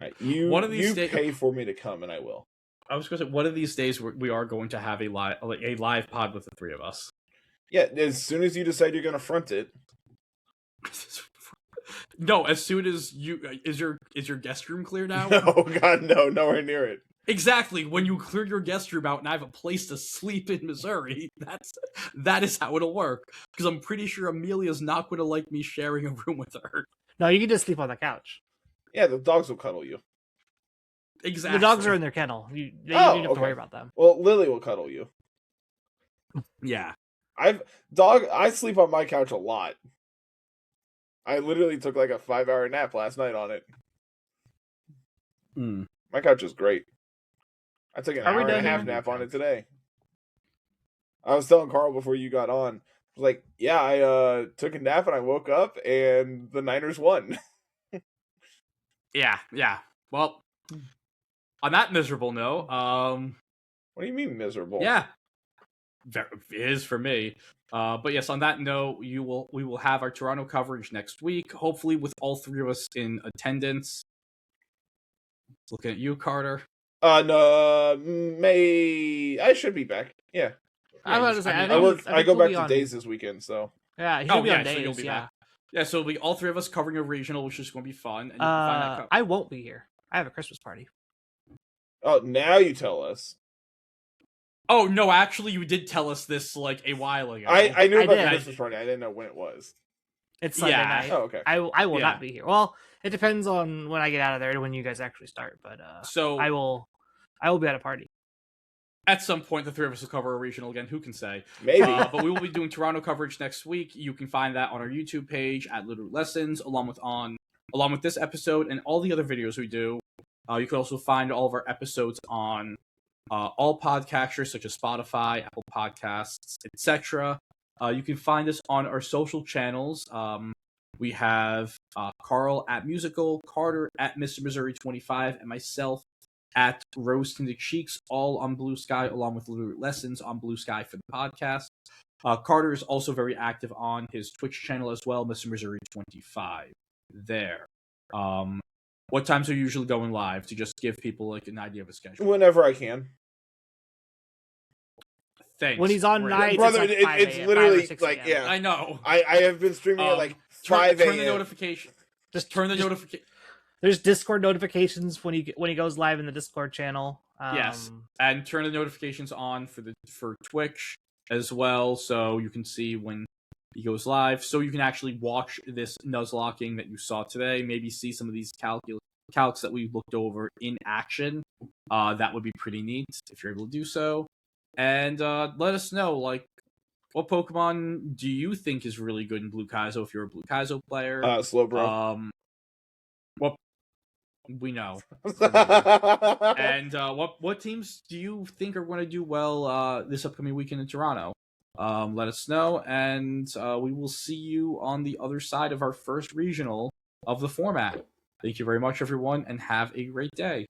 All right, you pay for me to come, and I will. I was going to say, one of these days we are going to have a live pod with the 3 of us. Yeah, as soon as you decide you're going to front it. No, as soon as is your guest room clear now? Oh God, no, nowhere near it. Exactly. When you clear your guest room out and I have a place to sleep in Missouri, that is how it'll work. Because I'm pretty sure Amelia's not going to like me sharing a room with her. No, you can just sleep on the couch. Yeah, the dogs will cuddle you. Exactly. The dogs are in their kennel. You don't have to worry about them. Well, Lily will cuddle you. Yeah. I sleep on my couch a lot. I literally took like a 5-hour nap last night on it. My couch is great. I took an hour and a half nap on it today. I was telling Carl before you got on, I was like, yeah, I took a nap and I woke up and the Niners won. Yeah. Well, on that miserable note, what do you mean miserable? Yeah. It is for me. But yes, on that note, we will have our Toronto coverage next week, hopefully with all three of us in attendance. Looking at you, Carter. No, I should be back. Yeah. I was about to say, I go back to days this weekend, so. Yeah, he'll be on days, so you'll be back. Yeah, so it'll be all three of us covering a regional, which is going to be fun. And I won't be here. I have a Christmas party. Oh, now you tell us. Oh, no, actually, you did tell us this, like, a while ago. I knew about the Christmas party. I didn't know when it was. It's Sunday night. Oh, okay. I will not be here. Well, it depends on when I get out of there and when you guys actually start, but so I will be at a party. At some point, the three of us will cover a regional again. Who can say? Maybe. But we will be doing Toronto coverage next week. You can find that on our YouTube page at Littleroot Lessons, along with this episode and all the other videos we do. You can also find all of our episodes on all podcatchers such as Spotify, Apple Podcasts, etc. You can find us on our social channels. We have Carl at Musical, Carter at Mr. Missouri 25, and myself at Rose Tinted Cheeks, all on Blue Sky, along with Littleroot Lessons on Blue Sky for the podcast. Carter is also very active on his Twitch channel as well, Mr. Missouri 25. There. What times are you usually going live to just give people like an idea of a schedule? Whenever I can. Thanks. When he's on nights, brother, it's literally 5 like yeah. I know. I have been streaming at like 5 a.m. Turn the notification. Just turn the notification. There's Discord notifications when he goes live in the Discord channel. Yes, and turn the notifications on for Twitch as well, so you can see when he goes live. So you can actually watch this Nuzlocking that you saw today. Maybe see some of these calcs that we looked over in action. That would be pretty neat if you're able to do so. And let us know, like, what Pokemon do you think is really good in Blue Kaizo if you're a Blue Kaizo player? Slowbro. What we know. And what teams do you think are going to do well this upcoming weekend in Toronto? Let us know, and we will see you on the other side of our first regional of the format. Thank you very much, everyone, and have a great day.